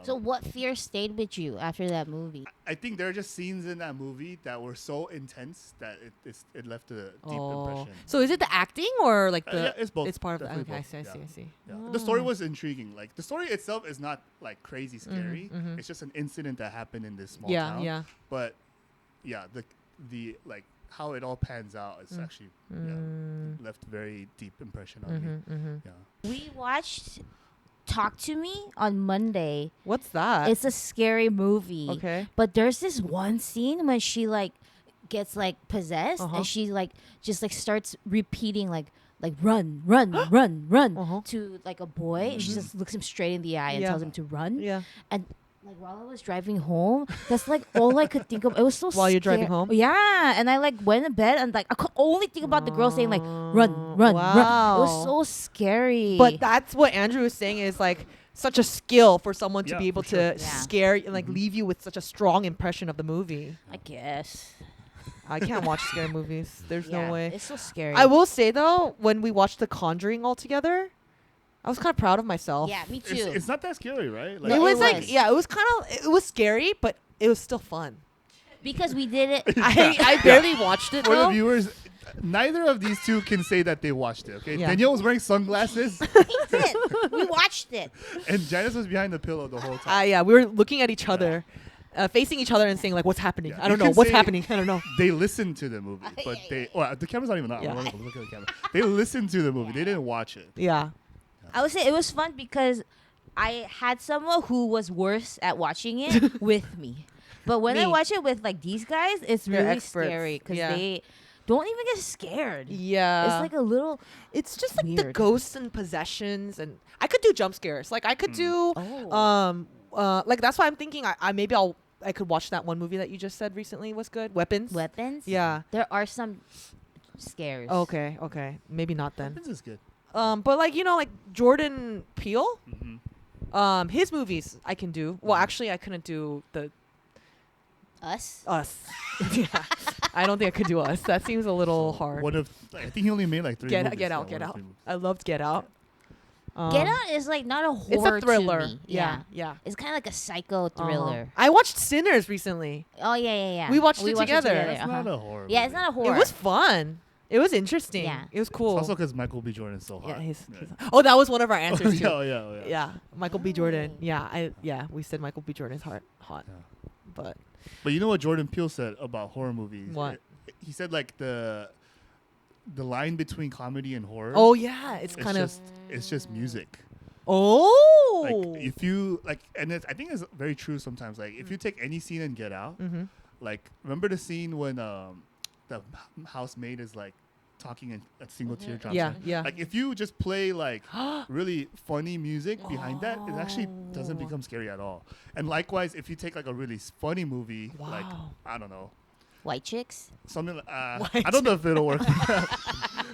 So what fear stayed with you after that movie? I think there are just scenes in that movie that were so intense that it left a deep impression. So is it the acting or like the? Yeah, it's both. It's part of the. Definitely Okay, both, I yeah. see. Yeah. Oh. The story was intriguing. Like the story itself is not like crazy scary. mhm. It's just an incident that happened in this small Yeah, town. yeah. But yeah, the like how it all pans out is actually left very deep impression on me. Yeah. We watched Talk to Me on Monday. What's that? It's a scary movie. okay. But there's this one scene when she like gets like possessed Uh-huh. and she like just like starts repeating like run, run, run, run Uh-huh. to like a boy. And she just looks him straight in the eye and Yeah. tells him to run. Yeah. And like while I was driving home, that's like all I could think of. It was so While you're driving home? Yeah. And I like went to bed and like I could only think about the girl saying like run, run, run. It was so scary. But that's what Andrew is saying is like such a skill for someone to Yeah, be able for to sure. Yeah. scare and like leave you with such a strong impression of the movie. I guess. I can't watch scary movies. There's Yeah, no way. It's so scary. I will say though, when we watched The Conjuring all together, I was kind of proud of myself. Yeah, me too. It's not that scary, right? No, it was it like was. yeah, it was kind of it was scary, but it was still fun. Because we did it. I barely watched it For the though. viewers, neither of these two can say that they watched it. Okay, Yeah. Danielle was wearing sunglasses, We did. We watched it. and Janice was behind the pillow the whole time. Yeah, we were looking at each other, facing each other, and saying like, "What's happening? Yeah. I don't You know can what's say- happening. I don't know." They listened to the movie, but the camera's not even on. Yeah. Look at the camera. They listened to the movie. They didn't watch it. Yeah. I would say it was fun because I had someone who was worse at watching it with me. But when I Me. watch it with like these guys, it's They're really experts. scary because Yeah. they don't even get scared. Yeah. It's like a little. It's just like the Weird. ghosts and possessions, and I could do jump scares. Like I could do, Oh. like that's why I'm thinking I could watch that one movie that you just said recently was good, Weapons. Weapons. Yeah. There are some scares. Okay. Maybe not then. This is good. But like like Jordan Peele, Mm-hmm. his movies I can do. Well, actually I couldn't do the Us. Us. Yeah. I don't think I could do Us. That seems a little hard. One of I think he only made like 3 Get movies. Get Yeah, Out, one Get or Out. three movies. I loved Get Out. Get Out is like not a It's horror a thriller. to me. Yeah. It's kind of like a psycho thriller. I watched Sinners recently. Oh yeah. We watched it together. It's uh-huh. not a horror. Yeah, it's movie. not a horror. It was fun. It was interesting. Yeah. It was cool. It's also because Michael B. Jordan is so hot. Yeah, he's oh, that was one of our answers too. yeah. Yeah, Michael B. Jordan. Yeah, we said Michael B. Jordan's hot. Yeah. But But you know what Jordan Peele said about horror movies? What? He said like the line between comedy and horror. oh yeah, it's kind of it's just music. oh. Like if you like, and I think it's very true sometimes. Like if you take any scene and Get Out, Mm-hmm. Like, remember the scene when the housemaid is like talking and a single tear drops Yeah, in? yeah. Like, if you just play like really funny music behind that, it actually doesn't become scary at all. And likewise, if you take like a really funny movie, like, Wow. I don't know, White chicks. something like, White I don't know if it'll work.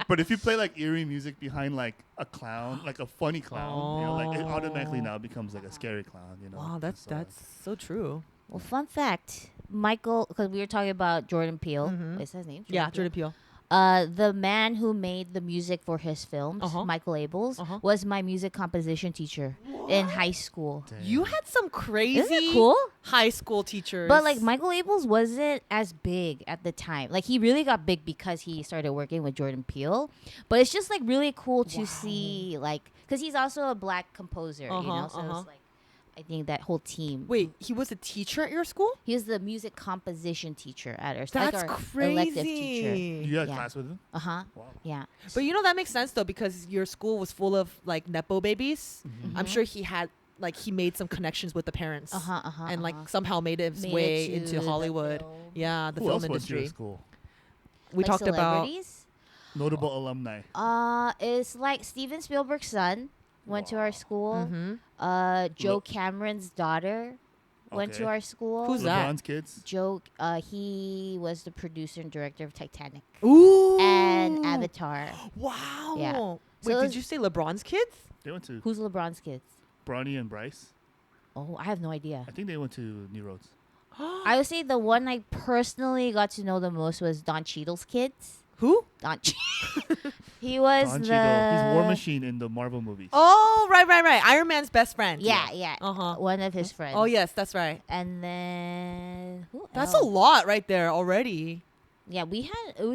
But if you play like eerie music behind like a clown, like a funny clown, you know, like it automatically now becomes like a scary clown, you know. Wow, that's so true. Well, fun fact, Michael, because we were talking about Jordan Peele. Mhm. Is that his name? Yeah, Jordan Peele. The man who made the music for his films, Michael Abels, was my music composition teacher in high school. Damn. You had some crazy Isn't it cool? high school teachers. But like Michael Abels wasn't as big at the time. Like he really got big because he started working with Jordan Peele. But it's just like really cool to see, like, because he's also a black composer, you know. So it's like, I think that whole team. Wait, he was a teacher at your school? He was the music composition teacher at our That's like our crazy. elective teacher. You had Yeah. class with him? Wow. Yeah. But you know that makes sense though because your school was full of like nepo babies. Mm-hmm. I'm sure he had like he made some connections with the parents and like somehow made his Made way it to into the Hollywood. film. Yeah, the Who film else went to your industry. school? We Like talked about celebrities? Notable alumni. It's like Steven Spielberg's son went to our school. Joe Lo- Cameron's daughter went to Okay. our school. Who's that? LeBron's kids. Joe, he was the producer and director of Titanic Ooh and Avatar. Wow. Yeah. Wait, So did you say LeBron's kids? They went to Who's LeBron's kids? Bronny and Bryce. Oh, I have no idea. I think they went to New Roads. I would say the one I personally got to know the most was Don Cheadle's kids. Who? Don He was Don the... Cheadle. He's War Machine in the Marvel movies. Oh, right. Iron Man's best friend. Yeah. One of his friends. Oh, yes, that's right. And then... Who That's else? a lot right there already. Yeah, we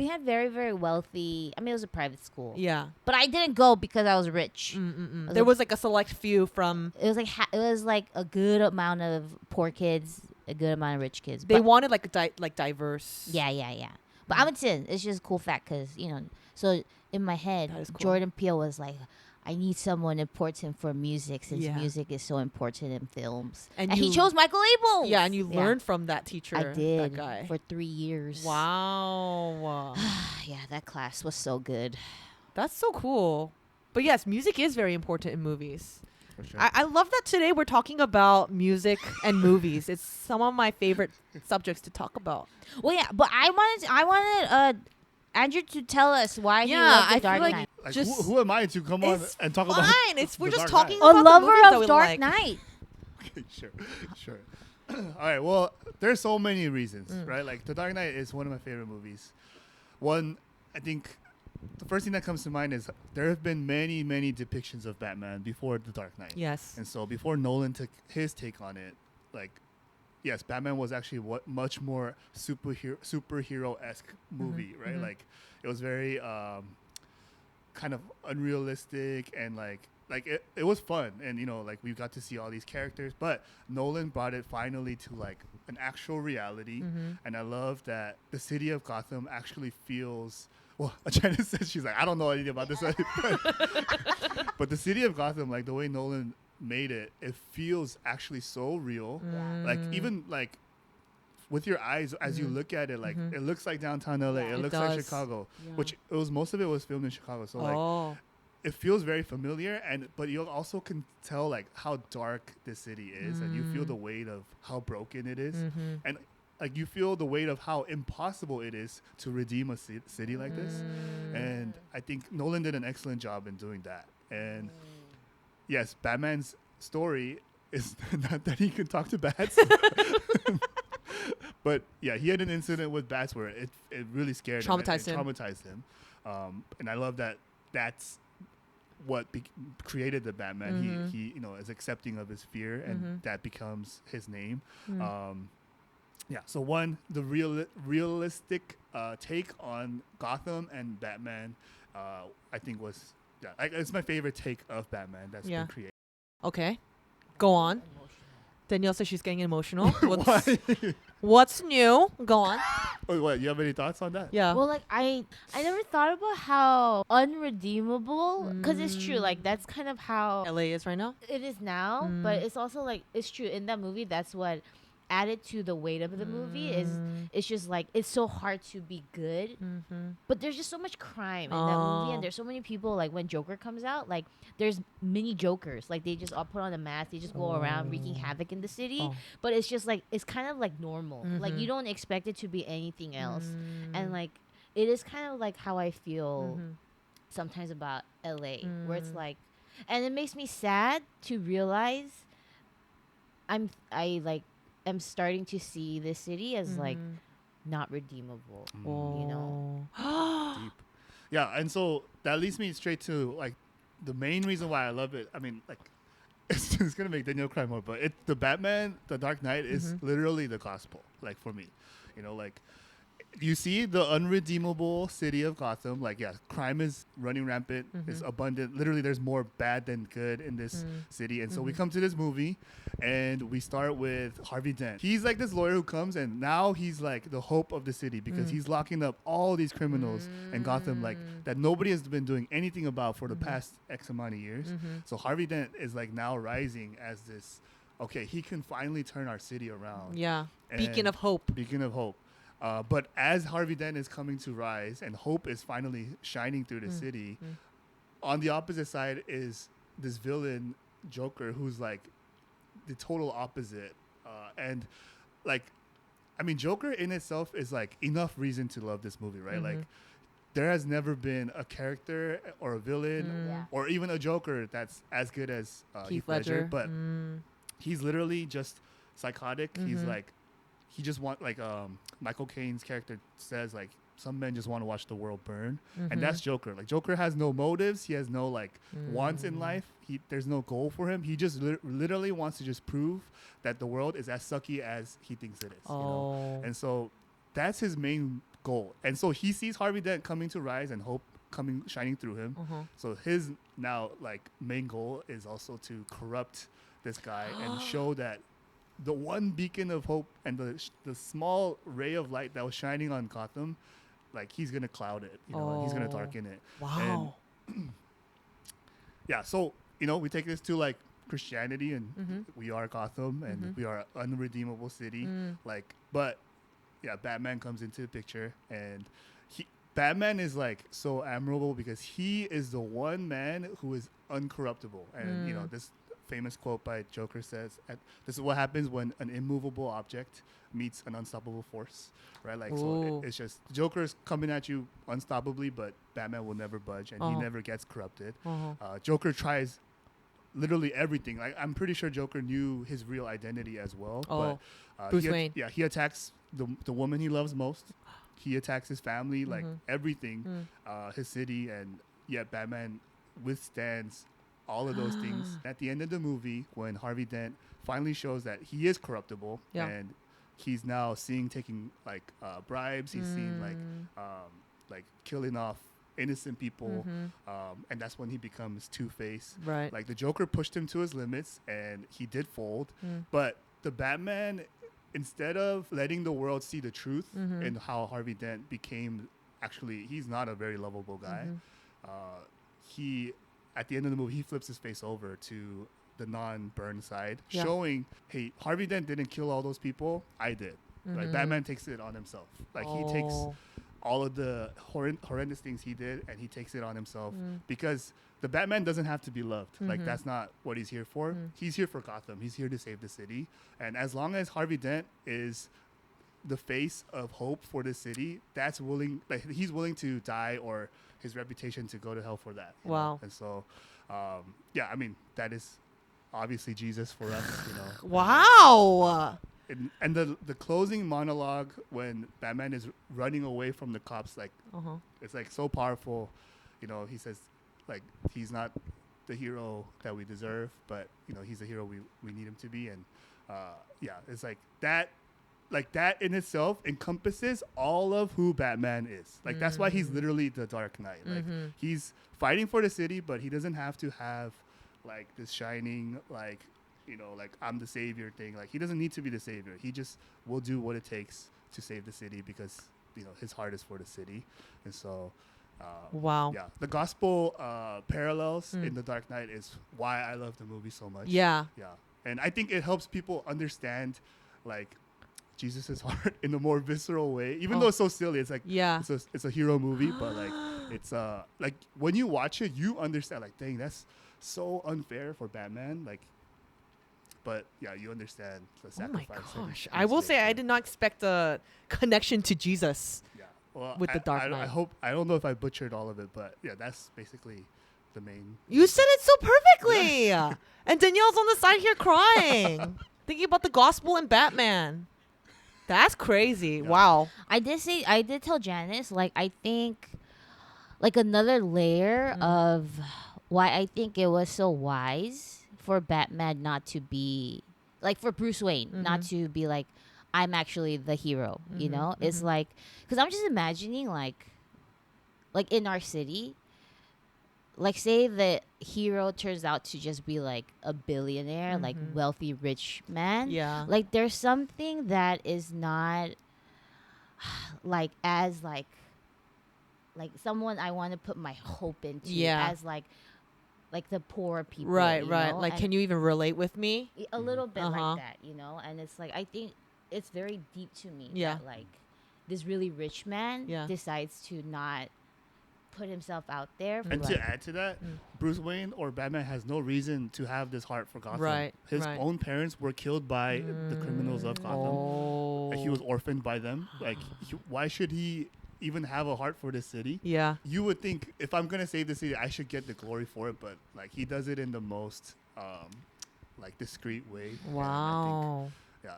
had very, very wealthy... I mean, it was a private school. Yeah. But I didn't go because I was rich. There was like a select few from. It was like a good amount of poor kids, a good amount of rich kids. They But- wanted like diverse. Yeah. But I'm saying it's just a cool fact because, so in my head, That is cool. Jordan Peele was like, I need someone important for music since Yeah. music is so important in films. And And he you- chose Michael Abels. Yeah, and you learned from that teacher. I did That guy. for 3 years. Wow. Yeah, that class was so good. That's so cool. But yes, music is very important in movies. For sure. I love that today we're talking about music and movies. It's some of my favorite subjects to talk about. Well, yeah, but I wanted Andrew to tell us why he Yeah, loved The I feel Dark like Knight. Like, just- who am I to come on It's and talk fine. about? We're The just Dark talking Knight? A about the lover movies that we of Dark like. Knight. Sure. All right. Well, there's so many reasons, right? Like, The Dark Knight is one of my favorite movies. One, I think, the first thing that comes to mind is there have been many, many depictions of Batman before The Dark Knight. Yes. And so before Nolan took his take on it, like, yes, Batman was actually much more superhero-esque movie, right? Like, it was very kind of unrealistic and like it was fun, and like we got to see all these characters, but Nolan brought it finally to like an actual reality. And I love that the city of Gotham actually feels well. Janice says she's like, I don't know anything about this, but the city of Gotham, like the way Nolan made it feels actually so real. Like even like with your eyes as you look at it, like it looks like downtown LA. It looks like does. Chicago, Yeah. which most of it was filmed in Chicago. So like Oh. it feels very familiar, but you also can tell like how dark this city is, and you feel the weight of how broken it is, and like you feel the weight of how impossible it is to redeem a city like this. And I think Nolan did an excellent job in doing that. And yes, Batman's story is not that he can talk to bats. But yeah, he had an incident with bats where it really scared him. Traumatized him. Traumatized him. And I love that that's what created the Batman. He is accepting of his fear, and that becomes his name. Yeah. So one, the realistic take on Gotham and Batman, I think was it's my favorite take of Batman that's been created. Okay. Go on. Danielle says she's getting emotional. Why? What's new? Go on. Oh, what? You have any thoughts on that? Yeah. Well, like I never thought about how unredeemable, because it's true. Like that's kind of how LA is right now. it is now. But it's also like it's true in that movie. That's what added to the weight of the movie is it's just like it's so hard to be good. But there's just so much crime in that movie, and there's so many people. Like when Joker comes out, like there's mini Jokers. Like they just all put on a mask, they just go around wreaking havoc in the city. But it's just like it's kind of like normal. Like you don't expect it to be anything else, and like it is kind of like how I feel sometimes about LA, where it's like, and it makes me sad to realize I'm starting to see this city as like not redeemable. You know? Deep. Yeah, and so that leads me straight to like the main reason why I love it. I mean, like it's gonna make Daniel cry more, but the Batman, the Dark Knight is literally the gospel. Like for me, you know, like you see the unredeemable city of Gotham. Like, yeah, crime is running rampant. It's abundant. Literally, there's more bad than good in this city. And so we come to this movie, and we start with Harvey Dent. He's like this lawyer who comes, and now he's like the hope of the city because he's locking up all these criminals in Gotham, like that nobody has been doing anything about for the past X amount of years. So Harvey Dent is like now rising as this. Okay, he can finally turn our city around. Yeah, beacon of hope. Beacon of hope. But as Harvey Dent is coming to rise and hope is finally shining through the city, on the opposite side is this villain, Joker, who's like the total opposite. And like, I mean, Joker in itself is like enough reason to love this movie, right? Like, there has never been a character or a villain or even a Joker that's as good as Heath Ledger. But he's literally just psychotic. He's like, he just like Michael Caine's character says, like, some men just want to watch the world burn, and that's Joker. Like, Joker has no motives. He has no like wants in life. There's no goal for him. He just literally wants to just prove that the world is as sucky as he thinks it is. You know? And so that's his main goal. And so he sees Harvey Dent coming to rise and hope shining through him. So his now like main goal is also to corrupt this guy and show that the one beacon of hope and the small ray of light that was shining on Gotham, like he's gonna cloud it, you know, and he's gonna darken it. Wow. And yeah, so you know, we take this to like Christianity, and we are Gotham, and we are an unredeemable city. Like, but yeah, Batman comes into the picture, and Batman is like so admirable because he is the one man who is uncorruptible, and you know this famous quote by Joker says, "This is what happens when an immovable object meets an unstoppable force." Right? Like, so it's just Joker's coming at you unstoppably, but Batman will never budge, and he never gets corrupted. Joker tries literally everything. Like, I'm pretty sure Joker knew his real identity as well. But Bruce Wayne. Yeah, he attacks the woman he loves most. He attacks his family, like everything, his city, and yet Batman withstands all of those things. At the end of the movie, when Harvey Dent finally shows that he is corruptible, and he's now taking like bribes, he's seeing like killing off innocent people, and that's when he becomes Two-Face. Right. Like, the Joker pushed him to his limits, and he did fold. But the Batman, instead of letting the world see the truth in how Harvey Dent became, actually, he's not a very lovable guy. He, at the end of the movie, he flips his face over to the non-burn side, showing, hey, Harvey Dent didn't kill all those people. I did. Like, Batman takes it on himself. Like, he takes all of the horrendous things he did, and he takes it on himself because the Batman doesn't have to be loved. Like, that's not what he's here for. He's here for Gotham. He's here to save the city. And as long as Harvey Dent is the face of hope for the city, he's willing to die or his reputation to go to hell for that. Wow. Know? And so, yeah, I mean, that is obviously Jesus for us, you know. Wow. And the closing monologue when Batman is running away from the cops, like, it's like so powerful. You know, he says, like, he's not the hero that we deserve, but, you know, he's the hero we need him to be. And yeah, it's like that. Like, that in itself encompasses all of who Batman is. Like, that's why he's literally the Dark Knight. Like, he's fighting for the city, but he doesn't have to have, like, this shining, like, you know, like, I'm the savior thing. Like, he doesn't need to be the savior. He just will do what it takes to save the city because, you know, his heart is for the city. And so, wow. Yeah, the gospel parallels in The Dark Knight is why I love the movie so much. Yeah. Yeah. And I think it helps people understand like Jesus's heart in a more visceral way. Even though it's so silly, it's like Yeah. it's a hero movie, but like it's like when you watch it, you understand like, dang, that's so unfair for Batman. Like, but yeah, you understand the Oh my sacrifice. gosh! I will say I did not expect a connection to Jesus. Yeah, well, with the Dark I Knight. hope I don't know if I butchered all of it, but yeah, that's basically the main. You said it so perfectly, and Danielle's on the side here crying, thinking about the gospel and Batman. That's crazy! Yeah. Wow. I did tell Janice, like, I think, like, another layer of why I think it was so wise for Batman not to be, like, for Bruce Wayne not to be like, I'm actually the hero, you know? It's like, because I'm just imagining, like in our city, like, say the hero turns out to just be like a billionaire, like wealthy rich man. Yeah. Like, there's something that is not like as like someone I want to put my hope into Yeah. as like the poor people. Right. you Right. know? Like, And can you even relate with me? a little bit Uh-huh. like that, you know? And it's like, I think it's very deep to me Yeah. that like this really rich man Yeah. decides to not put himself out there. For And like, to add to that, Bruce Wayne or Batman has no reason to have this heart for Gotham. Right, His right. own parents were killed by the criminals of Gotham. Oh. Like, he was orphaned by them. Like, why should he even have a heart for this city? Yeah. You would think if I'm gonna save the city, I should get the glory for it, but like he does it in the most like discreet way. And I Wow. think, yeah,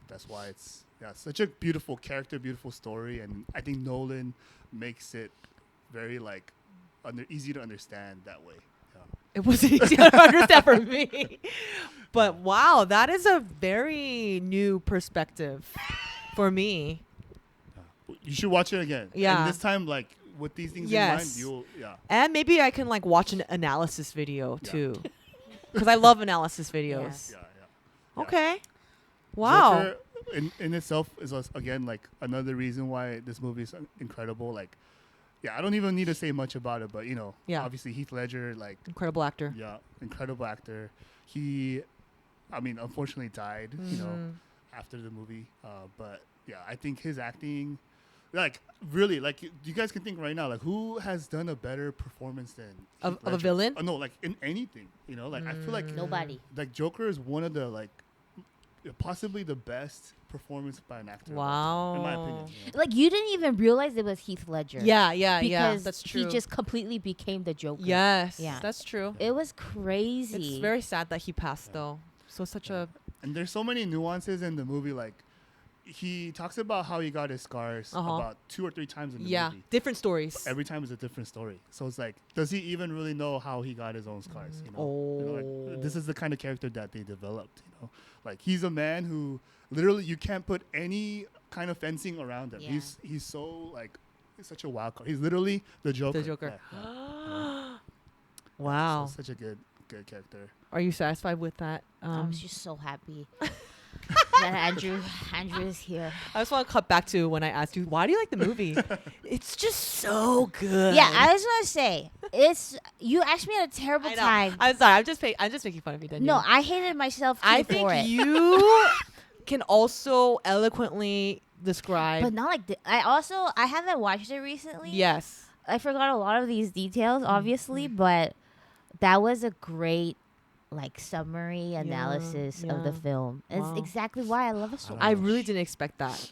that's why it's such a beautiful character, beautiful story, and I think Nolan makes it very like easy to understand that way. Yeah. It wasn't easy to understand for me. But wow, that is a very new perspective for me. You should watch it again. Yeah. And this time, like with these things Yes. in mind, And maybe I can like watch an analysis video Yeah. too. Because I love analysis videos. yeah. Okay. Wow. Joker in itself is again like another reason why this movie is incredible. Like, I don't even need to say much about it, but Yeah. obviously Heath Ledger, like, Incredible actor. incredible actor. He, I mean, unfortunately died, after the movie. But I think his acting, like, really, like, you guys can think right now, like, who has done a better performance than Of Heath a Ledger? villain? No, like in anything, like I feel like nobody. like Joker is one of the like possibly the best performance by an actor. of all time, in my Wow. opinion. Like, you didn't even realize it was Heath Ledger. Yeah, yeah, because that's true. he just completely became the Joker. Yes, Yeah. that's true. It was crazy. It's very sad that he passed though. So such a And there's so many nuances in the movie. Like, he talks about how he got his scars about 2 or 3 times in the movie. different stories. Every time is a different story. So it's like, does he even really know how he got his own scars? Like, this is the kind of character that they developed. Like, he's a man who literally you can't put any kind of fencing around him. Yeah. He's so like, he's such a wild card. He's literally the Joker. The Joker. Yeah. Wow. So such a good character. Are you satisfied with that? I was just so happy that Andrew is here. I just want to cut back to when I asked you, why do you like the movie? It's just so good. Yeah, I was gonna say you asked me at a terrible I know. time. I'm sorry. I'm just making fun of you, Daniel. No, I hated myself too I for think it. you can also eloquently describe. But not like I haven't watched it recently. Yes. I forgot a lot of these details, obviously, but that was a great like summary analysis of the yeah. film. Wow. It's exactly why I love it so much. I really didn't expect that.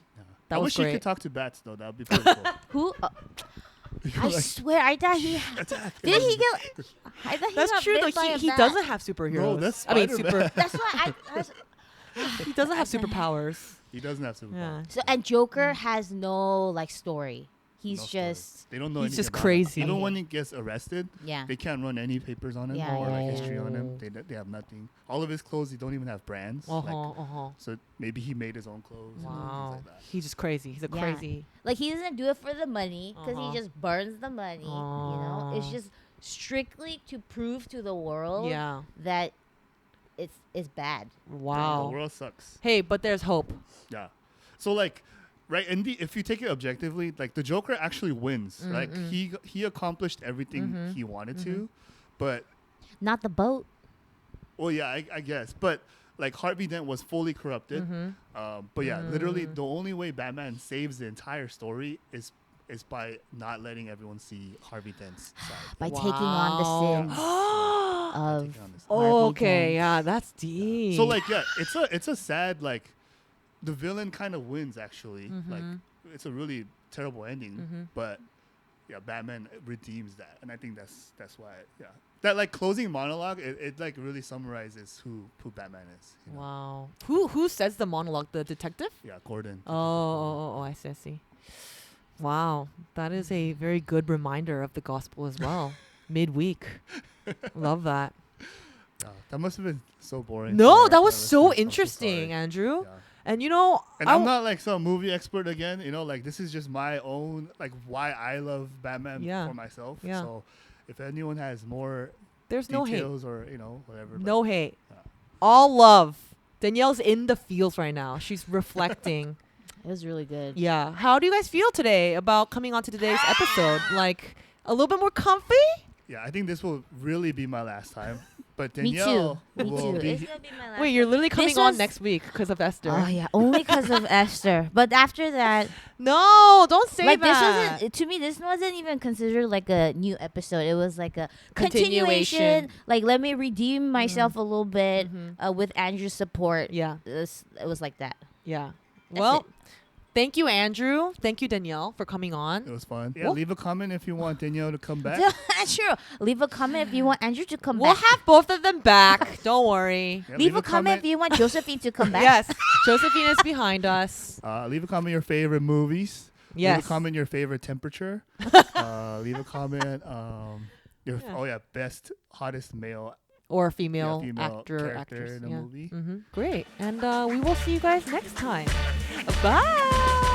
That I was wish he great. could talk to bats though. That would be pretty cool. Who? I swear, I thought he Attack. did. He get. I thought he That's got true bit though. by a He bat. doesn't have superheroes. No, that's I mean, Spider-Man. That's why I was, he doesn't have superpowers. He doesn't have superpowers. Yeah. so. And Joker has no like story. He's No story. just They don't know. He's anything just about him. crazy. Even when he gets arrested, yeah. they can't run any papers on him Yeah, or like yeah, history on him. yeah. They have nothing. All of his clothes, he don't even have brands. Uh Like, huh. Uh huh. so maybe he made his own clothes. and Wow. things like that. He's just crazy. He's a Yeah. crazy. Like he doesn't do it for the money because Uh-huh. he just burns the money. You know, it's Aw. just strictly to prove to the world Yeah. that it's bad. The Wow. world sucks. Hey, but there's hope. Yeah. So like, right, and if you take it objectively, like the Joker actually wins. Like he accomplished everything he wanted to, but Not the boat. well, yeah, I guess. But like Harvey Dent was fully corrupted. But yeah, literally the only way Batman saves the entire story is by not letting everyone see Harvey Dent's side. By taking on the sins of taking on the sins. Harvey Okay, Dent. yeah, that's deep. So like yeah, it's a sad like the villain kind of wins actually. Like it's a really terrible ending, but yeah, Batman redeems that, and I think that's why that like closing monologue it like really summarizes who Batman is. You know? Wow. Who says the monologue? The detective? Yeah, Gordon. Oh, I see, I see. Wow, that is a very good reminder of the gospel as well. Midweek. Love that. That must have been so boring. No, for that was our so listeners. I'm interesting, sorry. Andrew. Yeah. And you know, And I'm not like some movie expert again, you know, like this is just my own, like why I love Batman Yeah. for myself. Yeah. So if anyone has more there's no hate. details or, you know, whatever. No but, hate. yeah. All love. Danielle's in the feels right now. She's reflecting. It was really good. Yeah. How do you guys feel today about coming on to today's episode? Like a little bit more comfy? Yeah, I think this will really be my last time. But Me Danielle too. Me will too. be. It's gonna be my last Wait, you're literally coming This on was- next week because of Esther. Oh yeah, only because of Esther. But after that, No, don't say like that. this wasn't to me. This wasn't even considered like a new episode. It was like a Continuation. continuation. Like let me redeem myself a little bit Mhm. with Andrew's support. Yeah. It was like that. Yeah. That's Well, it. thank you, Andrew. Thank you, Danielle, for coming It on. was fun. Yeah, Well- leave a comment if you want Danielle to come back. Sure. Leave a comment if you want Andrew to come We'll back. have both of them back. Don't worry. Yeah, Leave a comment if you want Josephine to come back. Yes. Josephine is behind us. Leave a comment your favorite movies. Yes. Leave a comment your favorite temperature. Leave a comment. Your best hottest male Or female, female actor, character actress. in a yeah. movie. Great. And we will see you guys next time. Bye.